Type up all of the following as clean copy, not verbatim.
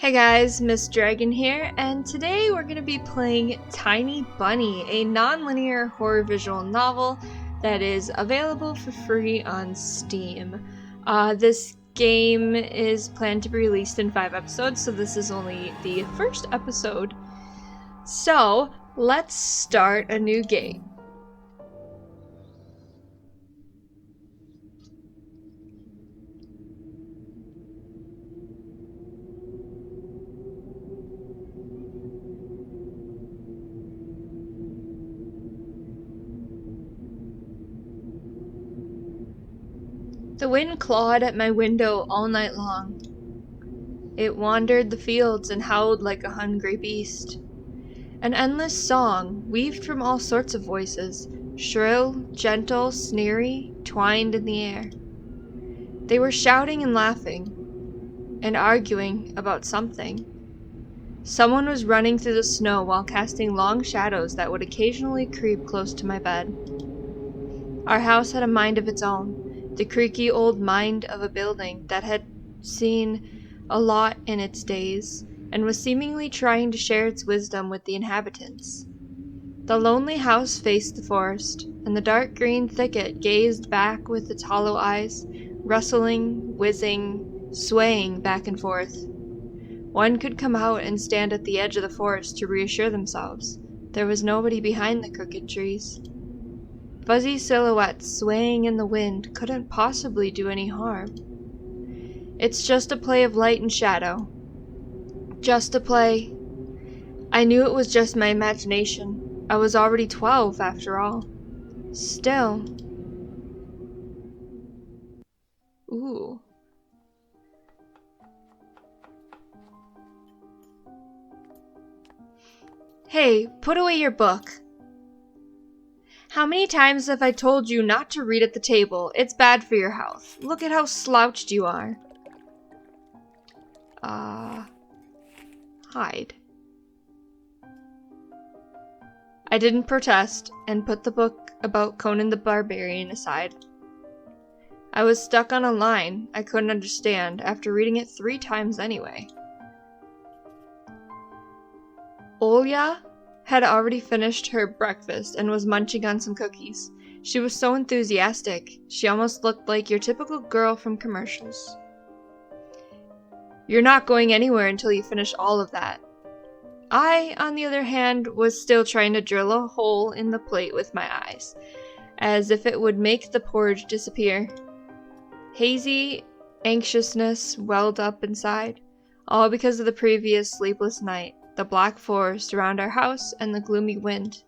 Hey guys, Miss Dragon here, and today we're going to be playing Tiny Bunny, a non-linear horror visual novel that is available for free on Steam. This game is planned to be released in 5 episodes, so this is only the first episode. So, let's start a new game. The wind clawed at my window all night long. It wandered the fields and howled like a hungry beast. An endless song, weaved from all sorts of voices, shrill, gentle, sneery, twined in the air. They were shouting and laughing, and arguing about something. Someone was running through the snow while casting long shadows that would occasionally creep close to my bed. Our house had a mind of its own. The creaky old mind of a building that had seen a lot in its days, and was seemingly trying to share its wisdom with the inhabitants. The lonely house faced the forest, and the dark green thicket gazed back with its hollow eyes, rustling, whizzing, swaying back and forth. One could come out and stand at the edge of the forest to reassure themselves. There was nobody behind the crooked trees. Fuzzy silhouettes swaying in the wind couldn't possibly do any harm. It's just a play of light and shadow. Just a play. I knew it was just my imagination. I was already 12, after all. Still. Ooh. Hey, put away your book. How many times have I told you not to read at the table? It's bad for your health. Look at how slouched you are. Hide. I didn't protest and put the book about Conan the Barbarian aside. I was stuck on a line I couldn't understand after reading it 3 times anyway. Olya had already finished her breakfast and was munching on some cookies. She was so enthusiastic, she almost looked like your typical girl from commercials. You're not going anywhere until you finish all of that. I, on the other hand, was still trying to drill a hole in the plate with my eyes, as if it would make the porridge disappear. Hazy anxiousness welled up inside, all because of the previous sleepless night, the black forest around our house, and the gloomy wind.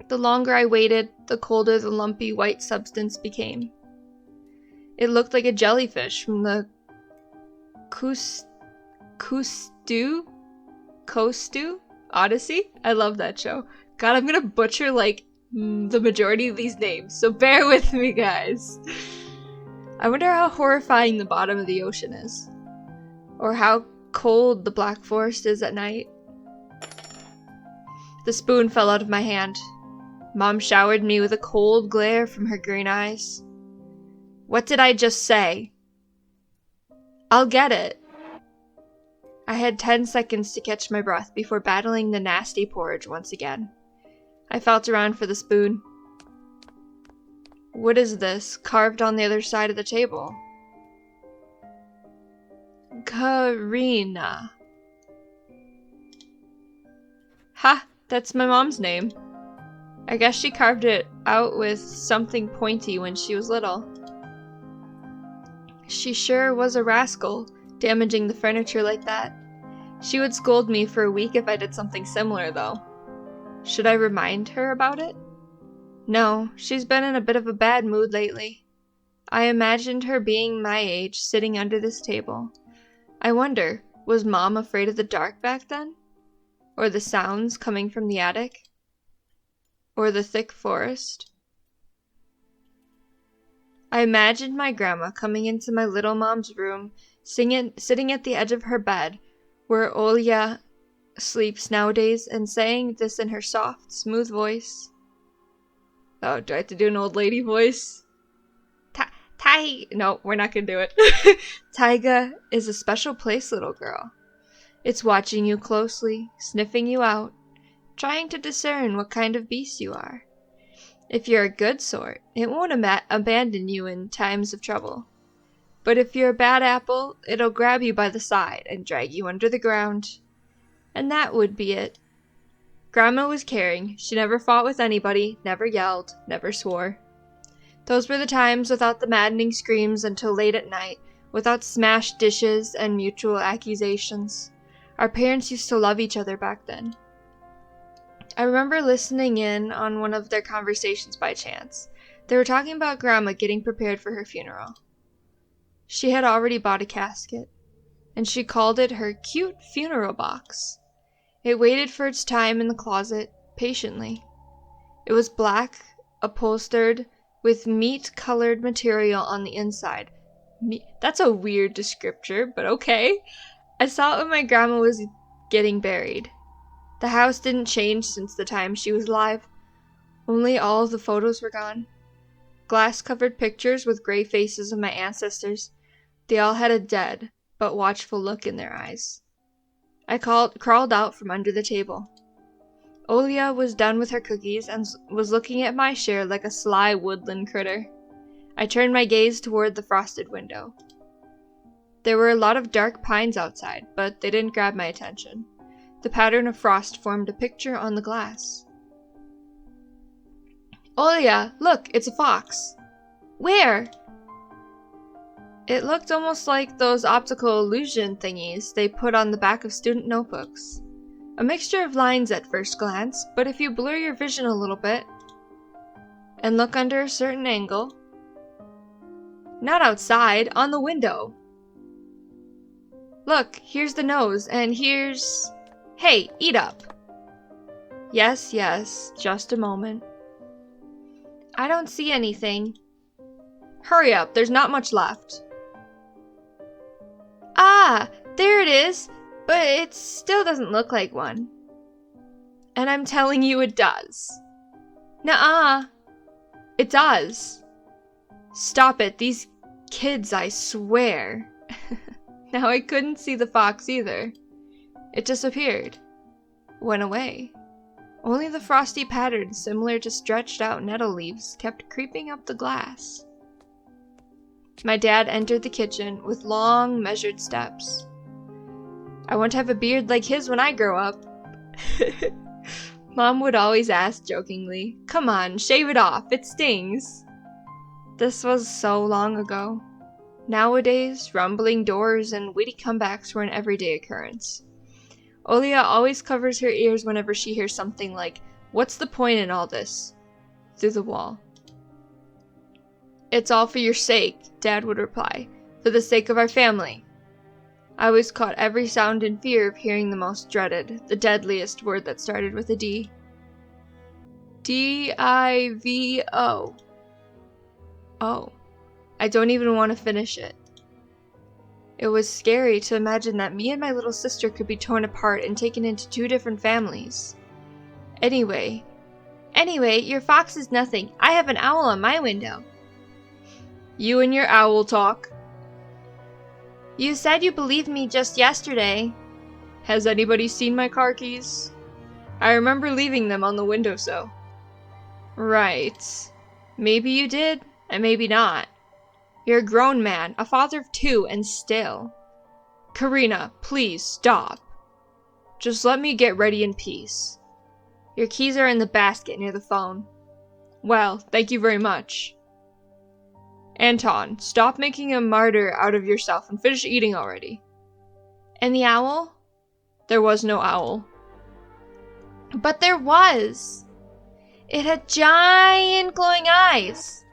The longer I waited, the colder the lumpy white substance became. It looked like a jellyfish from the Kostu Odyssey? I love that show. God, I'm gonna butcher the majority of these names, so bear with me, guys. I wonder how horrifying the bottom of the ocean is. Or how cold the black forest is at night. The spoon fell out of my hand. Mom showered me with a cold glare from her green eyes. What did I just say? I'll get it. I had 10 seconds to catch my breath before battling the nasty porridge once again. I felt around for the spoon. What is this, carved on the other side of the table? Karina. Ha! That's my mom's name. I guess she carved it out with something pointy when she was little. She sure was a rascal, damaging the furniture like that. She would scold me for a week if I did something similar, though. Should I remind her about it? No, she's been in a bit of a bad mood lately. I imagined her being my age, sitting under this table. I wonder, was Mom afraid of the dark back then? Or the sounds coming from the attic? Or the thick forest? I imagined my grandma coming into my little mom's room, sitting at the edge of her bed, where Olya sleeps nowadays, and saying this in her soft, smooth voice. Oh, do I have to do an old lady voice? No, we're not gonna do it. Taiga is a special place, little girl. It's watching you closely, sniffing you out, trying to discern what kind of beast you are. If you're a good sort, it won't abandon you in times of trouble. But if you're a bad apple, it'll grab you by the side and drag you under the ground. And that would be it. Grandma was caring. She never fought with anybody, never yelled, never swore. Those were the times without the maddening screams until late at night, without smashed dishes and mutual accusations. Our parents used to love each other back then. I remember listening in on one of their conversations by chance. They were talking about Grandma getting prepared for her funeral. She had already bought a casket, and she called it her cute funeral box. It waited for its time in the closet, patiently. It was black, upholstered, with meat-colored material on the inside. That's a weird descriptor, but okay. I saw it when my grandma was getting buried. The house didn't change since the time she was alive. Only all of the photos were gone. Glass-covered pictures with gray faces of my ancestors. They all had a dead, but watchful look in their eyes. I crawled out from under the table. Olia was done with her cookies and was looking at my share like a sly woodland critter. I turned my gaze toward the frosted window. There were a lot of dark pines outside, but they didn't grab my attention. The pattern of frost formed a picture on the glass. Olia, look, it's a fox. Where? It looked almost like those optical illusion thingies they put on the back of student notebooks. A mixture of lines at first glance, but if you blur your vision a little bit and look under a certain angle. Not outside, on the window. Look, here's the nose, and here's... Hey, eat up. Yes, just a moment. I don't see anything. Hurry up, there's not much left. Ah, there it is, but it still doesn't look like one. And I'm telling you it does. Nuh-uh. It does. Stop it, these kids, I swear. Now I couldn't see the fox either. It disappeared. Went away. Only the frosty pattern, similar to stretched out nettle leaves, kept creeping up the glass. My dad entered the kitchen with long, measured steps. I want to have a beard like his when I grow up. Mom would always ask jokingly, "Come on, shave it off, it stings." This was so long ago. Nowadays, rumbling doors and witty comebacks were an everyday occurrence. Olia always covers her ears whenever she hears something like, "What's the point in all this?" through the wall. "It's all for your sake," Dad would reply. "For the sake of our family." I always caught every sound in fear of hearing the most dreaded, the deadliest word that started with a D. D-I-V-O. Oh. I don't even want to finish it. It was scary to imagine that me and my little sister could be torn apart and taken into two different families. Anyway, your fox is nothing. I have an owl on my window. You and your owl talk. You said you believed me just yesterday. Has anybody seen my car keys? I remember leaving them on the windowsill. Right. Maybe you did, and maybe not. You're a grown man, a father of two, and still. Karina, please stop. Just let me get ready in peace. Your keys are in the basket near the phone. Well, thank you very much. Anton, stop making a martyr out of yourself and finish eating already. And the owl? There was no owl. But there was. It had giant glowing eyes.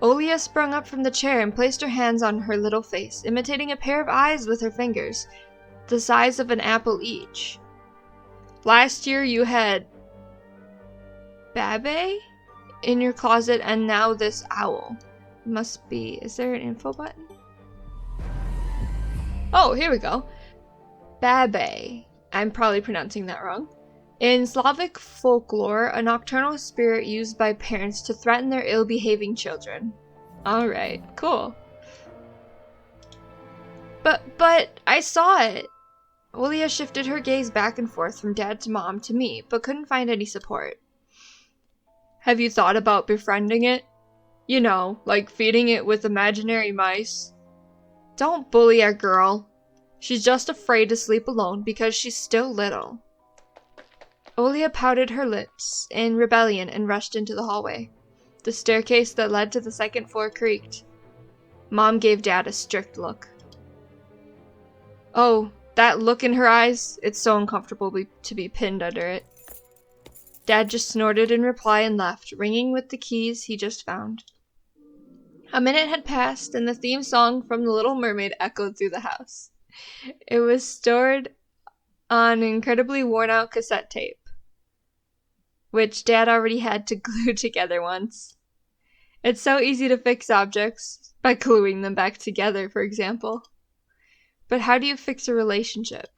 Olia sprung up from the chair and placed her hands on her little face, imitating a pair of eyes with her fingers, the size of an apple each. Last year you had Babe in your closet, and now this owl. Must be, is there an info button? Oh, here we go. Babe. I'm probably pronouncing that wrong. In Slavic folklore, a nocturnal spirit used by parents to threaten their ill-behaving children. Alright, cool. But I saw it. Olia shifted her gaze back and forth from Dad to Mom to me, but couldn't find any support. Have you thought about befriending it? You know, like feeding it with imaginary mice? Don't bully our girl. She's just afraid to sleep alone because she's still little. Olia pouted her lips in rebellion and rushed into the hallway. The staircase that led to the second floor creaked. Mom gave Dad a strict look. Oh, that look in her eyes, it's so uncomfortable to be pinned under it. Dad just snorted in reply and left, ringing with the keys he just found. A minute had passed, and the theme song from The Little Mermaid echoed through the house. It was stored on incredibly worn-out cassette tape, which Dad already had to glue together once. It's so easy to fix objects by gluing them back together, for example. But how do you fix a relationship?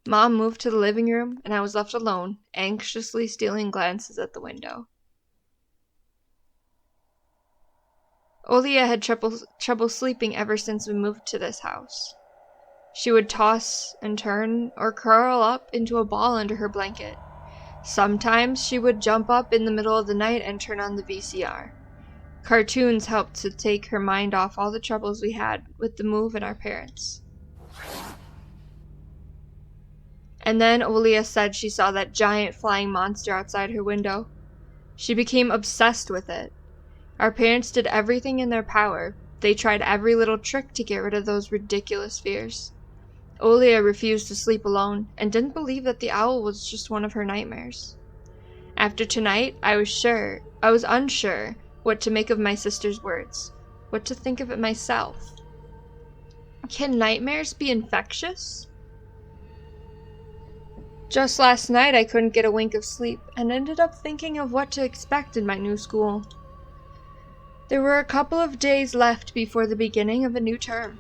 Mom moved to the living room, and I was left alone, anxiously stealing glances at the window. Olia had trouble sleeping ever since we moved to this house. She would toss and turn or curl up into a ball under her blanket. Sometimes she would jump up in the middle of the night and turn on the VCR. Cartoons helped to take her mind off all the troubles we had with the move and our parents. And then Olia said she saw that giant flying monster outside her window. She became obsessed with it. Our parents did everything in their power. They tried every little trick to get rid of those ridiculous fears. Olia refused to sleep alone and didn't believe that the owl was just one of her nightmares. After tonight, I was unsure what to make of my sister's words, what to think of it myself. Can nightmares be infectious? Just last night I couldn't get a wink of sleep and ended up thinking of what to expect in my new school. There were a couple of days left before the beginning of a new term.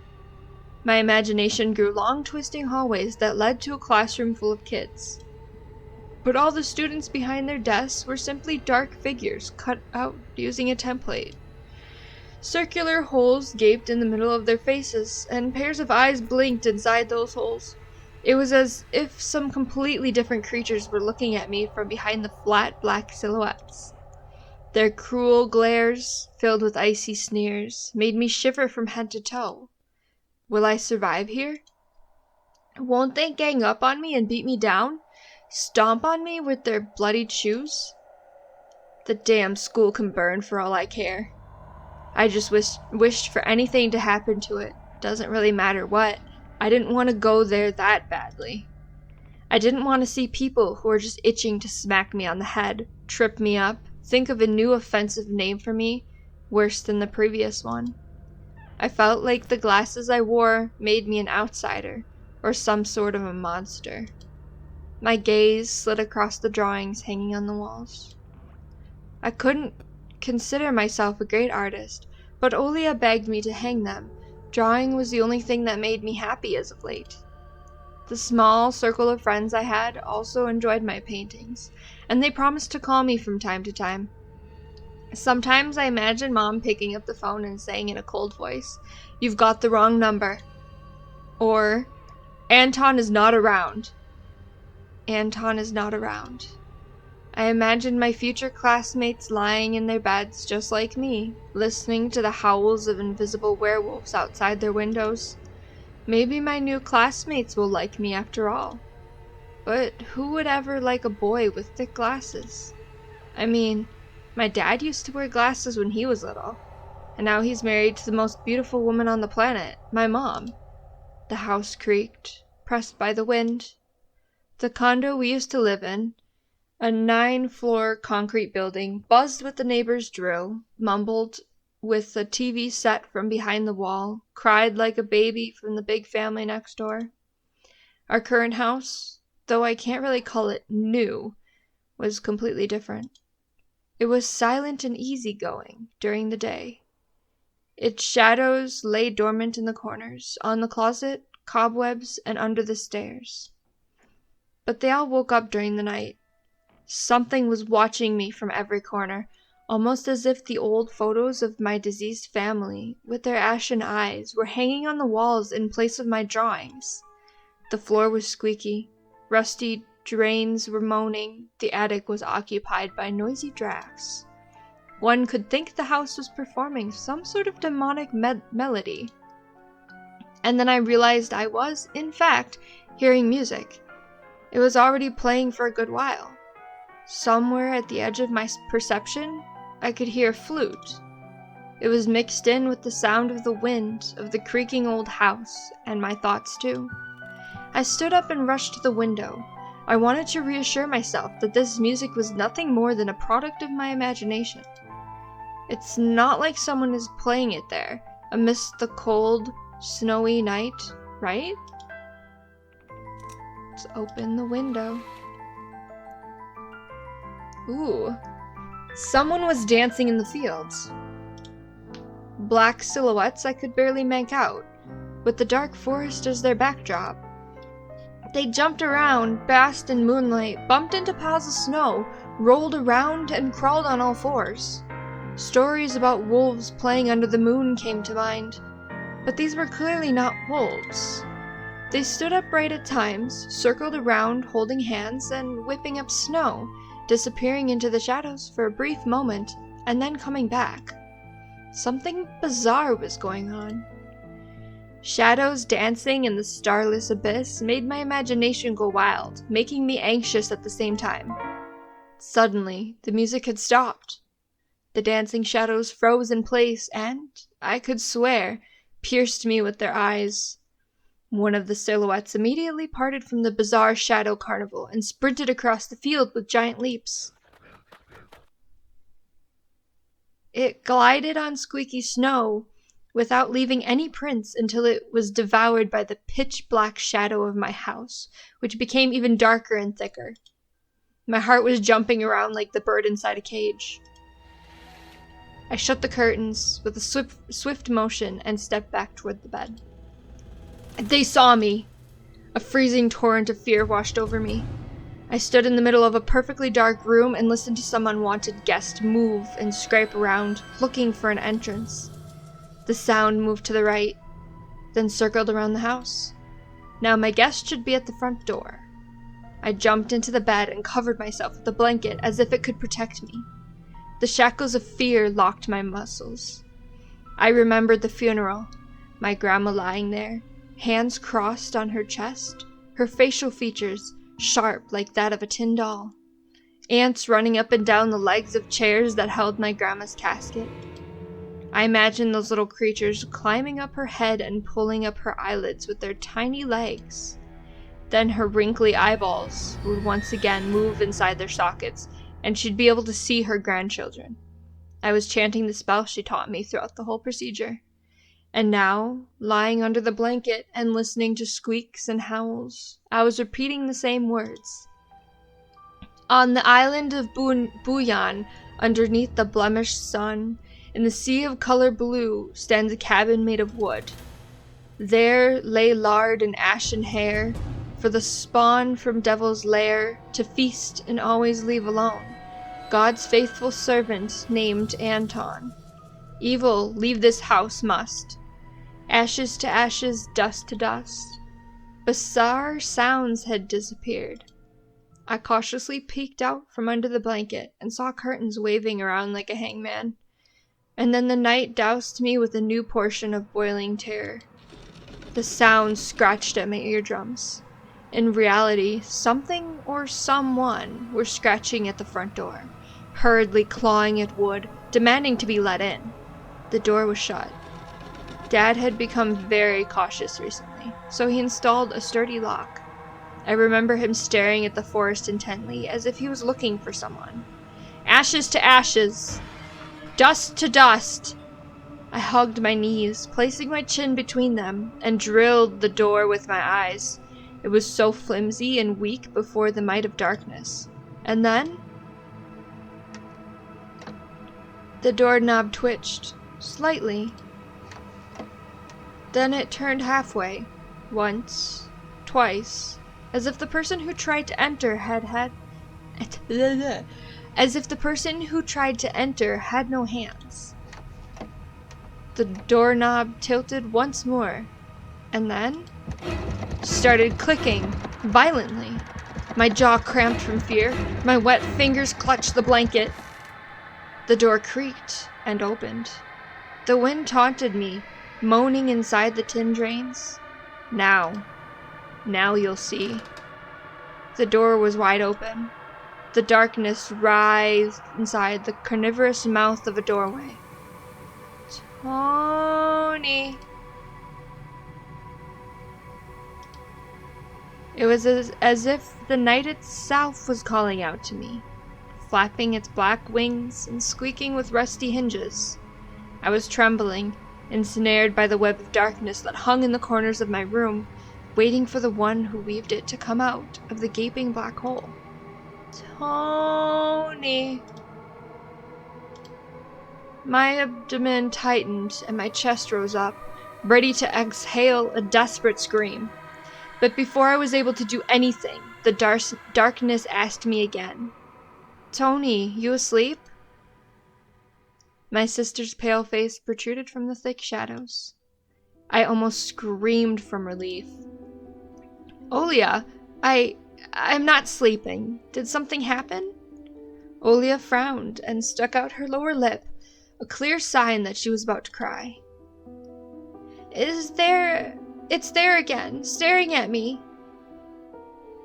My imagination grew long, twisting hallways that led to a classroom full of kids. But all the students behind their desks were simply dark figures cut out using a template. Circular holes gaped in the middle of their faces, and pairs of eyes blinked inside those holes. It was as if some completely different creatures were looking at me from behind the flat black silhouettes. Their cruel glares, filled with icy sneers, made me shiver from head to toe. Will I survive here? Won't they gang up on me and beat me down? Stomp on me with their bloodied shoes? The damn school can burn for all I care. I just wished for anything to happen to it. Doesn't really matter what. I didn't want to go there that badly. I didn't want to see people who were just itching to smack me on the head, trip me up, think of a new offensive name for me, worse than the previous one. I felt like the glasses I wore made me an outsider, or some sort of a monster. My gaze slid across the drawings hanging on the walls. I couldn't consider myself a great artist, but Olia begged me to hang them. Drawing was the only thing that made me happy as of late. The small circle of friends I had also enjoyed my paintings, and they promised to call me from time to time. Sometimes I imagine Mom picking up the phone and saying in a cold voice, "You've got the wrong number." Or, "Anton is not around." Anton is not around. I imagined my future classmates lying in their beds just like me, listening to the howls of invisible werewolves outside their windows. Maybe my new classmates will like me after all. But who would ever like a boy with thick glasses? I mean, my dad used to wear glasses when he was little, and now he's married to the most beautiful woman on the planet, my mom. The house creaked, pressed by the wind. The condo we used to live in, a 9-floor concrete building, buzzed with the neighbor's drill, mumbled with a TV set from behind the wall, cried like a baby from the big family next door. Our current house, though I can't really call it new, was completely different. It was silent and easygoing during the day. Its shadows lay dormant in the corners, on the closet, cobwebs, and under the stairs. But they all woke up during the night. Something was watching me from every corner, almost as if the old photos of my deceased family, with their ashen eyes, were hanging on the walls in place of my drawings. The floor was squeaky, rusty drains were moaning, the attic was occupied by noisy drafts. One could think the house was performing some sort of demonic melody. And then I realized I was, in fact, hearing music. It was already playing for a good while. Somewhere at the edge of my perception, I could hear a flute. It was mixed in with the sound of the wind, of the creaking old house, and my thoughts too. I stood up and rushed to the window. I wanted to reassure myself that this music was nothing more than a product of my imagination. It's not like someone is playing it there, amidst the cold, snowy night, right? Let's open the window. Ooh. Someone was dancing in the fields. Black silhouettes I could barely make out, with the dark forest as their backdrop. They jumped around, basked in moonlight, bumped into piles of snow, rolled around, and crawled on all fours. Stories about wolves playing under the moon came to mind, but these were clearly not wolves. They stood upright at times, circled around, holding hands, and whipping up snow, disappearing into the shadows for a brief moment, and then coming back. Something bizarre was going on. Shadows dancing in the starless abyss made my imagination go wild, making me anxious at the same time. Suddenly, the music had stopped. The dancing shadows froze in place and, I could swear, pierced me with their eyes. One of the silhouettes immediately parted from the bizarre shadow carnival and sprinted across the field with giant leaps. It glided on squeaky snow without leaving any prints until it was devoured by the pitch-black shadow of my house, which became even darker and thicker. My heart was jumping around like the bird inside a cage. I shut the curtains with a swift motion and stepped back toward the bed. They saw me. A freezing torrent of fear washed over me. I stood in the middle of a perfectly dark room and listened to some unwanted guest move and scrape around, looking for an entrance. The sound moved to the right, then circled around the house. Now my guest should be at the front door. I jumped into the bed and covered myself with a blanket as if it could protect me. The shackles of fear locked my muscles. I remembered the funeral, my grandma lying there, hands crossed on her chest, her facial features sharp like that of a tin doll. Ants running up and down the legs of chairs that held my grandma's casket. I imagined those little creatures climbing up her head and pulling up her eyelids with their tiny legs. Then her wrinkly eyeballs would once again move inside their sockets, and she'd be able to see her grandchildren. I was chanting the spell she taught me throughout the whole procedure. And now, lying under the blanket and listening to squeaks and howls, I was repeating the same words. On the island of Buyan, underneath the blemished sun, in the sea of color blue, stands a cabin made of wood. There lay lard and ashen hair, for the spawn from devil's lair, to feast and always leave alone. God's faithful servant named Anton. Evil leave this house must. Ashes to ashes, dust to dust. Bizarre sounds had disappeared. I cautiously peeked out from under the blanket and saw curtains waving around like a hangman. And then the night doused me with a new portion of boiling terror. The sounds scratched at my eardrums. In reality, something or someone were scratching at the front door, hurriedly clawing at wood, demanding to be let in. The door was shut. Dad had become very cautious recently, so he installed a sturdy lock. I remember him staring at the forest intently, as if he was looking for someone. Ashes to ashes! Dust to dust! I hugged my knees, placing my chin between them, and drilled the door with my eyes. It was so flimsy and weak before the might of darkness. And then the doorknob twitched, slightly. Then it turned halfway, once, twice, as if the person who tried to enter had as if the person who tried to enter had no hands. The doorknob tilted once more, and then started clicking violently. My jaw cramped from fear. My wet fingers clutched the blanket. The door creaked and opened. The wind taunted me, moaning inside the tin drains. Now you'll see. The door was wide open. The darkness writhed inside the carnivorous mouth of a doorway. Tony. It was as if the night itself was calling out to me, flapping its black wings and squeaking with rusty hinges. I was trembling, ensnared by the web of darkness that hung in the corners of my room, waiting for the one who weaved it to come out of the gaping black hole. Tony. My abdomen tightened and my chest rose up, ready to exhale a desperate scream. But before I was able to do anything, the darkness asked me again. Tony, you asleep? My sister's pale face protruded from the thick shadows. I almost screamed from relief. Olia, I'm not sleeping. Did something happen? Olia frowned and stuck out her lower lip, a clear sign that she was about to cry. It's there again, staring at me.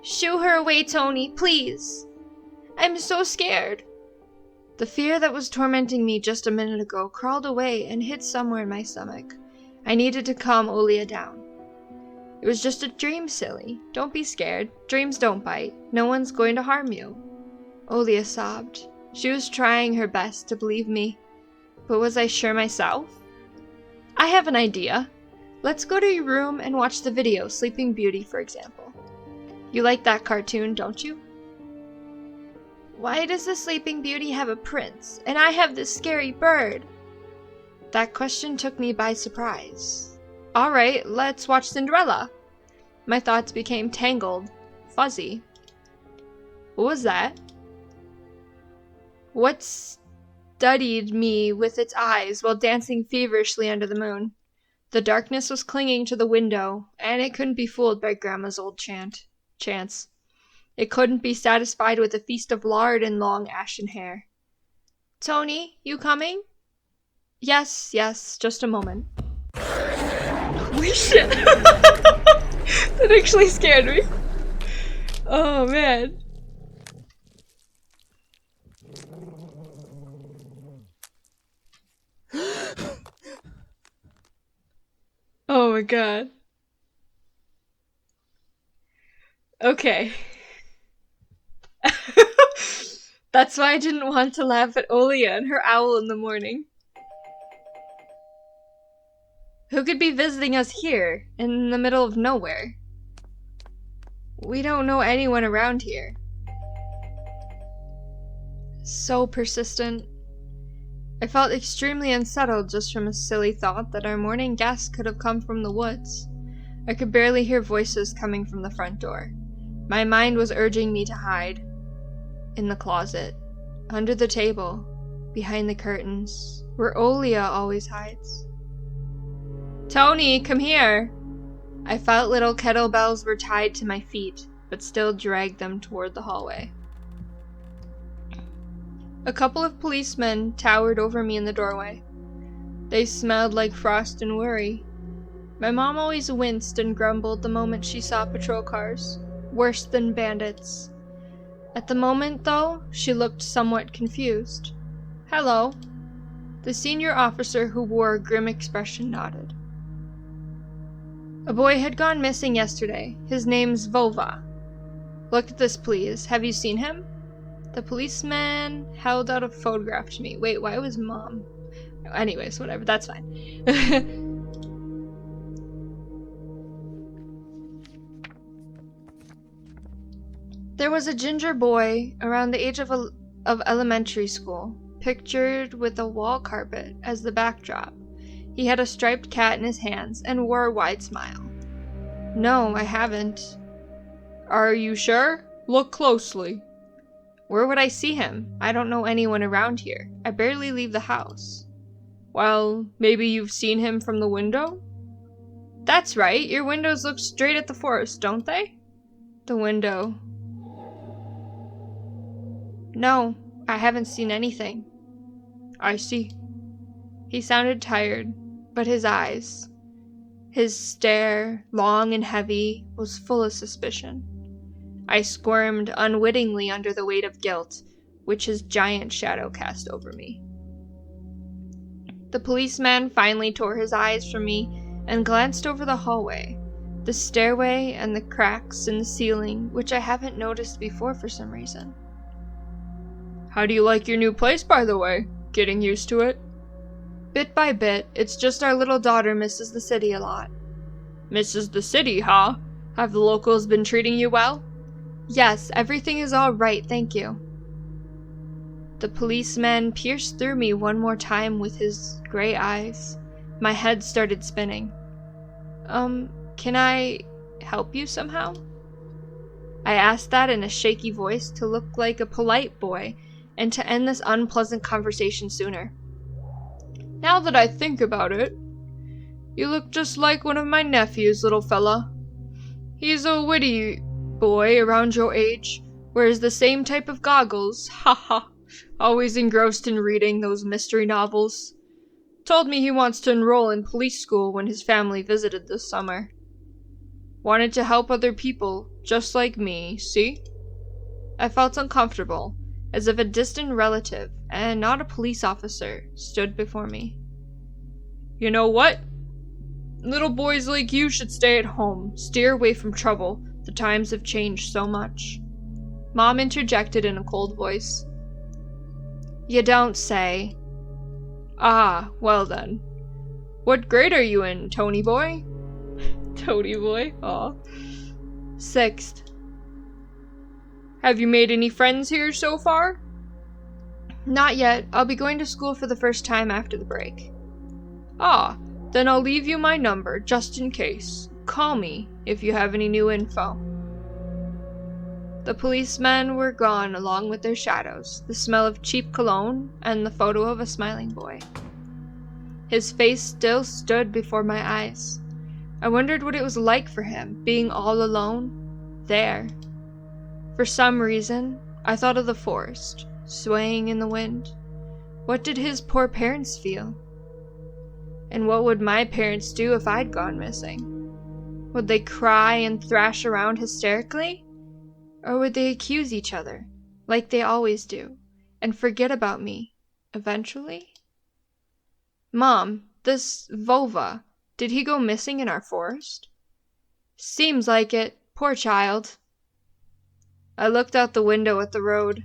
Shoo her away, Tony, please. I'm so scared. The fear that was tormenting me just a minute ago crawled away and hid somewhere in my stomach. I needed to calm Olia down. It was just a dream, silly. Don't be scared. Dreams don't bite. No one's going to harm you. Olia sobbed. She was trying her best to believe me. But was I sure myself? I have an idea. Let's go to your room and watch the video, Sleeping Beauty, for example. You like that cartoon, don't you? Why does the Sleeping Beauty have a prince, and I have this scary bird? That question took me by surprise. Alright, let's watch Cinderella. My thoughts became tangled, fuzzy. What was that? What studied me with its eyes while dancing feverishly under the moon? The darkness was clinging to the window, and it couldn't be fooled by Grandma's old chants. It couldn't be satisfied with a feast of lard and long ashen hair. Tony, you coming? Yes, just a moment. Holy shit! That actually scared me. Oh, man. Oh my god. Okay. That's why I didn't want to laugh at Olia and her owl in the morning. Who could be visiting us here, in the middle of nowhere? We don't know anyone around here. So persistent. I felt extremely unsettled just from a silly thought that our morning guest could have come from the woods. I could barely hear voices coming from the front door. My mind was urging me to hide. In the closet, under the table, behind the curtains, where Olia always hides. Tony, come here! I felt little kettlebells were tied to my feet, but still dragged them toward the hallway. A couple of policemen towered over me in the doorway. They smelled like frost and worry. My mom always winced and grumbled the moment she saw patrol cars, worse than bandits. At the moment, though, she looked somewhat confused. Hello. The senior officer who wore a grim expression nodded. A boy had gone missing yesterday. His name's Vova. Look at this, please. Have you seen him? The policeman held out a photograph to me. Wait, why was Mom? Anyways, whatever, that's fine. There was a ginger boy around the age of elementary school, pictured with a wall carpet as the backdrop. He had a striped cat in his hands and wore a wide smile. No, I haven't. Are you sure? Look closely. Where would I see him? I don't know anyone around here. I barely leave the house. Well, maybe you've seen him from the window? That's right, your windows look straight at the forest, don't they? The window. No, I haven't seen anything. I see. He sounded tired, but his eyes, his stare, long and heavy, was full of suspicion. I squirmed unwittingly under the weight of guilt, which his giant shadow cast over me. The policeman finally tore his eyes from me and glanced over the hallway, the stairway, and the cracks in the ceiling, which I haven't noticed before for some reason. How do you like your new place, by the way? Getting used to it? Bit by bit. It's just our little daughter misses the city a lot. Misses the city, huh? Have the locals been treating you well? Yes, everything is all right, thank you. The policeman pierced through me one more time with his gray eyes. My head started spinning. Can I help you somehow? I asked that in a shaky voice to look like a polite boy and to end this unpleasant conversation sooner. Now that I think about it, you look just like one of my nephews, little fella. He's a witty boy around your age, wears the same type of goggles, haha, always engrossed in reading those mystery novels. Told me he wants to enroll in police school when his family visited this summer. Wanted to help other people, just like me, see? I felt uncomfortable, as if a distant relative, and not a police officer, stood before me. You know what? Little boys like you should stay at home, steer away from trouble. The times have changed so much. Mom interjected in a cold voice. You don't say. Ah, well then. What grade are you in, Tony boy? Tony boy? Aw. 6th. Have you made any friends here so far? Not yet. I'll be going to school for the first time after the break. Ah, then I'll leave you my number, just in case. Call me if you have any new info. The policemen were gone along with their shadows, the smell of cheap cologne, and the photo of a smiling boy. His face still stood before my eyes. I wondered what it was like for him, being all alone, there. For some reason, I thought of the forest, swaying in the wind. What did his poor parents feel? And what would my parents do if I'd gone missing? Would they cry and thrash around hysterically? Or would they accuse each other, like they always do, and forget about me, eventually? Mom, this Vova, did he go missing in our forest? Seems like it, poor child. I looked out the window at the road.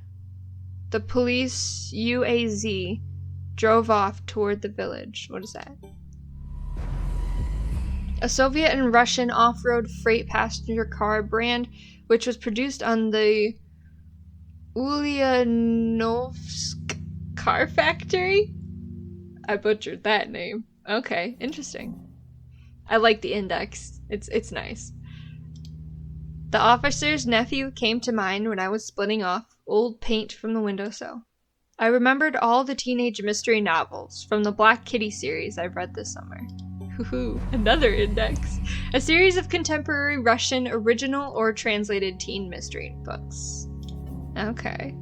The police UAZ drove off toward the village. What is that? A Soviet and Russian off-road freight passenger car brand, which was produced on the Ulyanovsk car factory? I butchered that name. Okay, interesting. I like the index. It's nice. The officer's nephew came to mind when I was splitting off old paint from the windowsill. I remembered all the teenage mystery novels from the Black Kitty series I've read this summer. Hoo-hoo, another index. A series of contemporary Russian original or translated teen mystery books. Okay.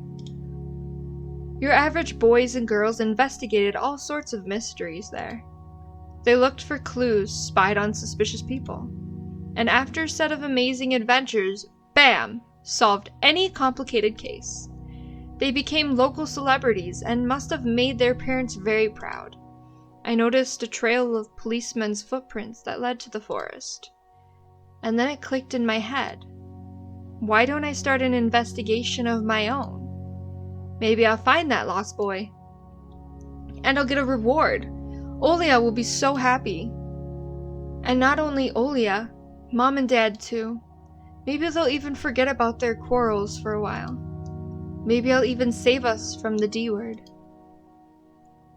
Your average boys and girls investigated all sorts of mysteries there. They looked for clues, spied on suspicious people, and after a set of amazing adventures, bam, solved any complicated case. They became local celebrities and must have made their parents very proud. I noticed a trail of policemen's footprints that led to the forest. And then it clicked in my head. Why don't I start an investigation of my own? Maybe I'll find that lost boy. And I'll get a reward. Olia will be so happy. And not only Olia, Mom and Dad too. Maybe they'll even forget about their quarrels for a while. Maybe I'll even save us from the D word.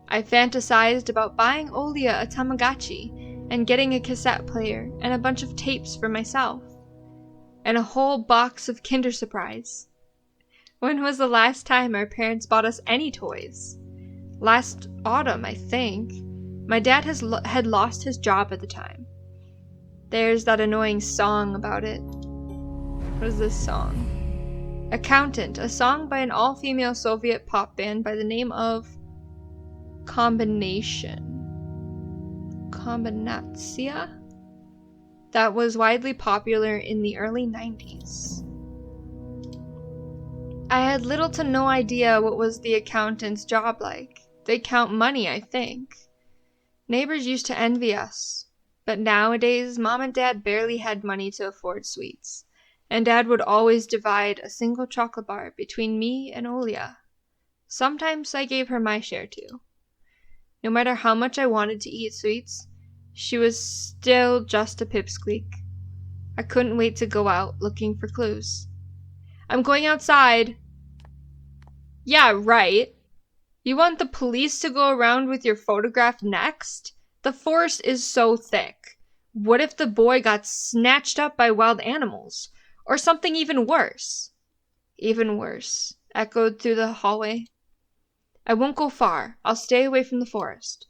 I fantasized about buying Olia a Tamagotchi and getting a cassette player and a bunch of tapes for myself. And a whole box of Kinder Surprise. When was the last time our parents bought us any toys? Last autumn, I think. My dad had lost his job at the time. There's that annoying song about it. What is this song? Accountant, a song by an all-female Soviet pop band by the name of Combinatsia? That was widely popular in the early 90s. I had little to no idea what was the accountant's job like. They count money, I think. Neighbors used to envy us. But nowadays, Mom and Dad barely had money to afford sweets. And Dad would always divide a single chocolate bar between me and Olia. Sometimes I gave her my share too. No matter how much I wanted to eat sweets, she was still just a pipsqueak. I couldn't wait to go out looking for clues. I'm going outside. Yeah, right. You want the police to go around with your photograph next? The forest is so thick. What if the boy got snatched up by wild animals? Or something even worse? Even worse, echoed through the hallway. I won't go far. I'll stay away from the forest.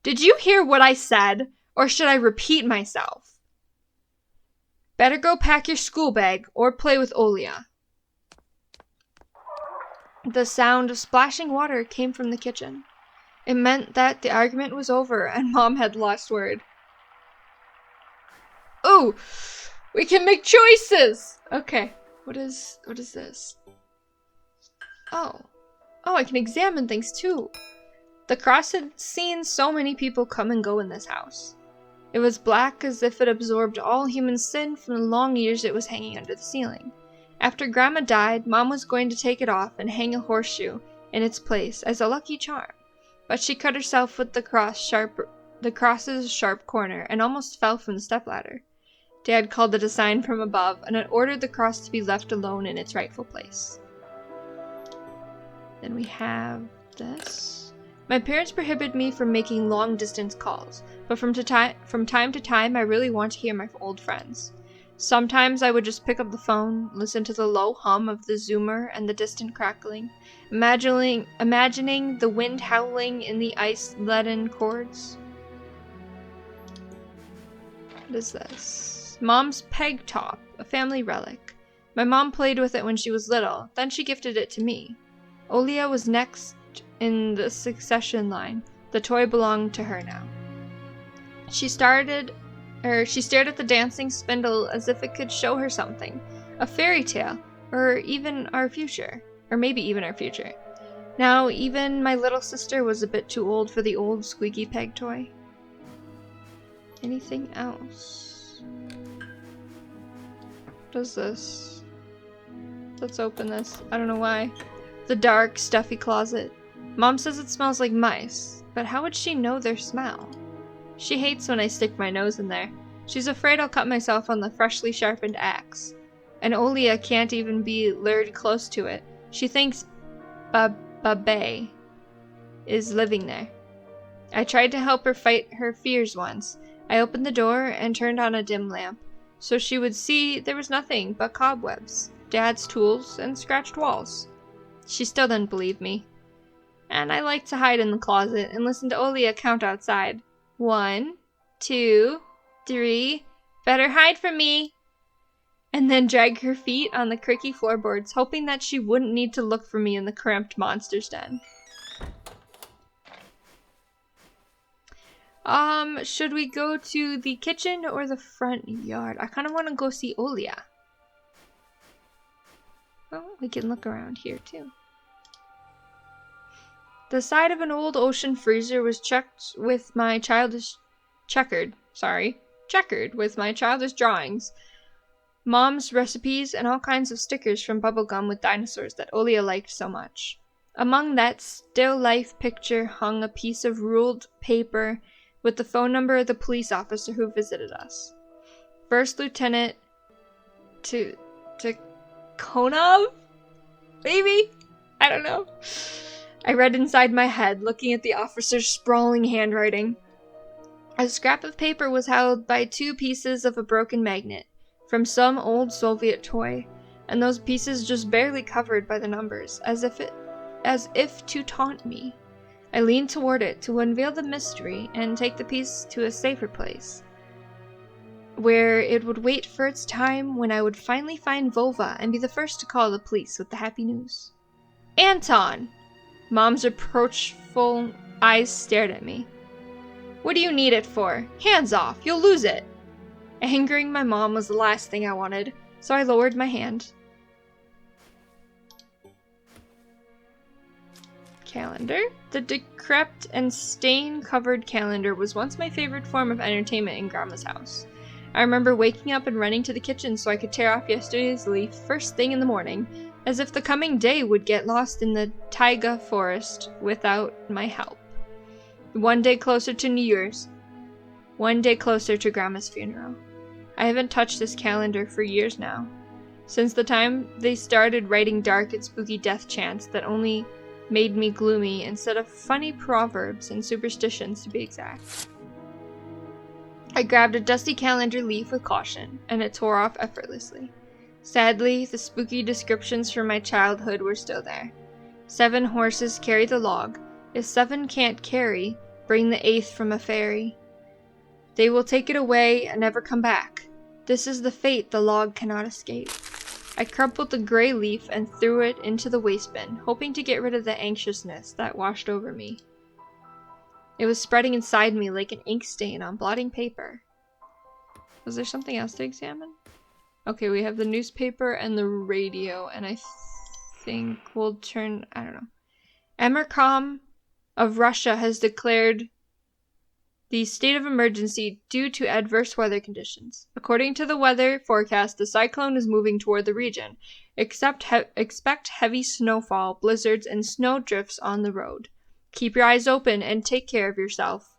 Did you hear what I said? Or should I repeat myself? Better go pack your school bag or play with Olia. The sound of splashing water came from the kitchen. It meant that the argument was over and Mom had lost word. Ooh, we can make choices! Okay, what is this? Oh, I can examine things too. The cross had seen so many people come and go in this house. It was black as if it absorbed all human sin from the long years it was hanging under the ceiling. After Grandma died, Mom was going to take it off and hang a horseshoe in its place as a lucky charm. But she cut herself with the cross's sharp corner and almost fell from the stepladder. Dad called it a sign from above and had ordered the cross to be left alone in its rightful place. Then we have this. My parents prohibited me from making long-distance calls, but from time to time I really want to hear my old friends. Sometimes I would just pick up the phone, listen to the low hum of the zoomer and the distant crackling, imagining the wind howling in the ice-leaden cords. What is this? Mom's peg top, a family relic. My mom played with it when she was little, then she gifted it to me. Olia was next in the succession line. The toy belonged to her now. She stared at the dancing spindle as if it could show her something. A fairy tale, or even our future. Or maybe even our future. Now, even my little sister was a bit too old for the old squeaky peg toy. Anything else? What is this? Let's open this. I don't know why. The dark, stuffy closet. Mom says it smells like mice, but how would she know their smell? She hates when I stick my nose in there. She's afraid I'll cut myself on the freshly sharpened axe. And Olia can't even be lured close to it. She thinks Babe is living there. I tried to help her fight her fears once. I opened the door and turned on a dim lamp, so she would see there was nothing but cobwebs, Dad's tools, and scratched walls. She still didn't believe me. And I liked to hide in the closet and listen to Olia count outside. 1, 2, 3, better hide from me! And then drag her feet on the creaky floorboards, hoping that she wouldn't need to look for me in the cramped monster's den. Should we go to the kitchen or the front yard? I kind of want to go see Olia. Well, we can look around here too. The side of an old ocean freezer was checkered with my childish drawings, Mom's recipes, and all kinds of stickers from bubblegum with dinosaurs that Olia liked so much. Among that still life picture hung a piece of ruled paper with the phone number of the police officer who visited us. First Lieutenant Konov? Maybe? I don't know. I read inside my head, looking at the officer's sprawling handwriting. A scrap of paper was held by 2 pieces of a broken magnet from some old Soviet toy. and those pieces just barely covered by the numbers, as if to taunt me. I leaned toward it to unveil the mystery and take the piece to a safer place, where it would wait for its time when I would finally find Vova and be the first to call the police with the happy news. Anton! Mom's reproachful eyes stared at me. What do you need it for? Hands off! You'll lose it! Angering my mom was the last thing I wanted, so I lowered my hand. Calendar? The decrepit and stain-covered calendar was once my favorite form of entertainment in Grandma's house. I remember waking up and running to the kitchen so I could tear off yesterday's leaf first thing in the morning, as if the coming day would get lost in the taiga forest without my help. One day closer to New Year's. One day closer to Grandma's funeral. I haven't touched this calendar for years now, since the time they started writing dark and spooky death chants that only made me gloomy instead of funny proverbs and superstitions, to be exact. I grabbed a dusty calendar leaf with caution, and it tore off effortlessly. Sadly, the spooky descriptions from my childhood were still there. 7 horses carry the log. If 7 can't carry, bring the 8th from a fairy. They will take it away and never come back. This is the fate the log cannot escape. I crumpled the gray leaf and threw it into the waste bin, hoping to get rid of the anxiousness that washed over me. It was spreading inside me like an ink stain on blotting paper. Was there something else to examine? Okay, we have the newspaper and the radio, and I think we'll turn... I don't know. Emercom of Russia has declared the state of emergency due to adverse weather conditions. According to the weather forecast, the cyclone is moving toward the region. Expect heavy snowfall, blizzards, and snow drifts on the road. Keep your eyes open and take care of yourself.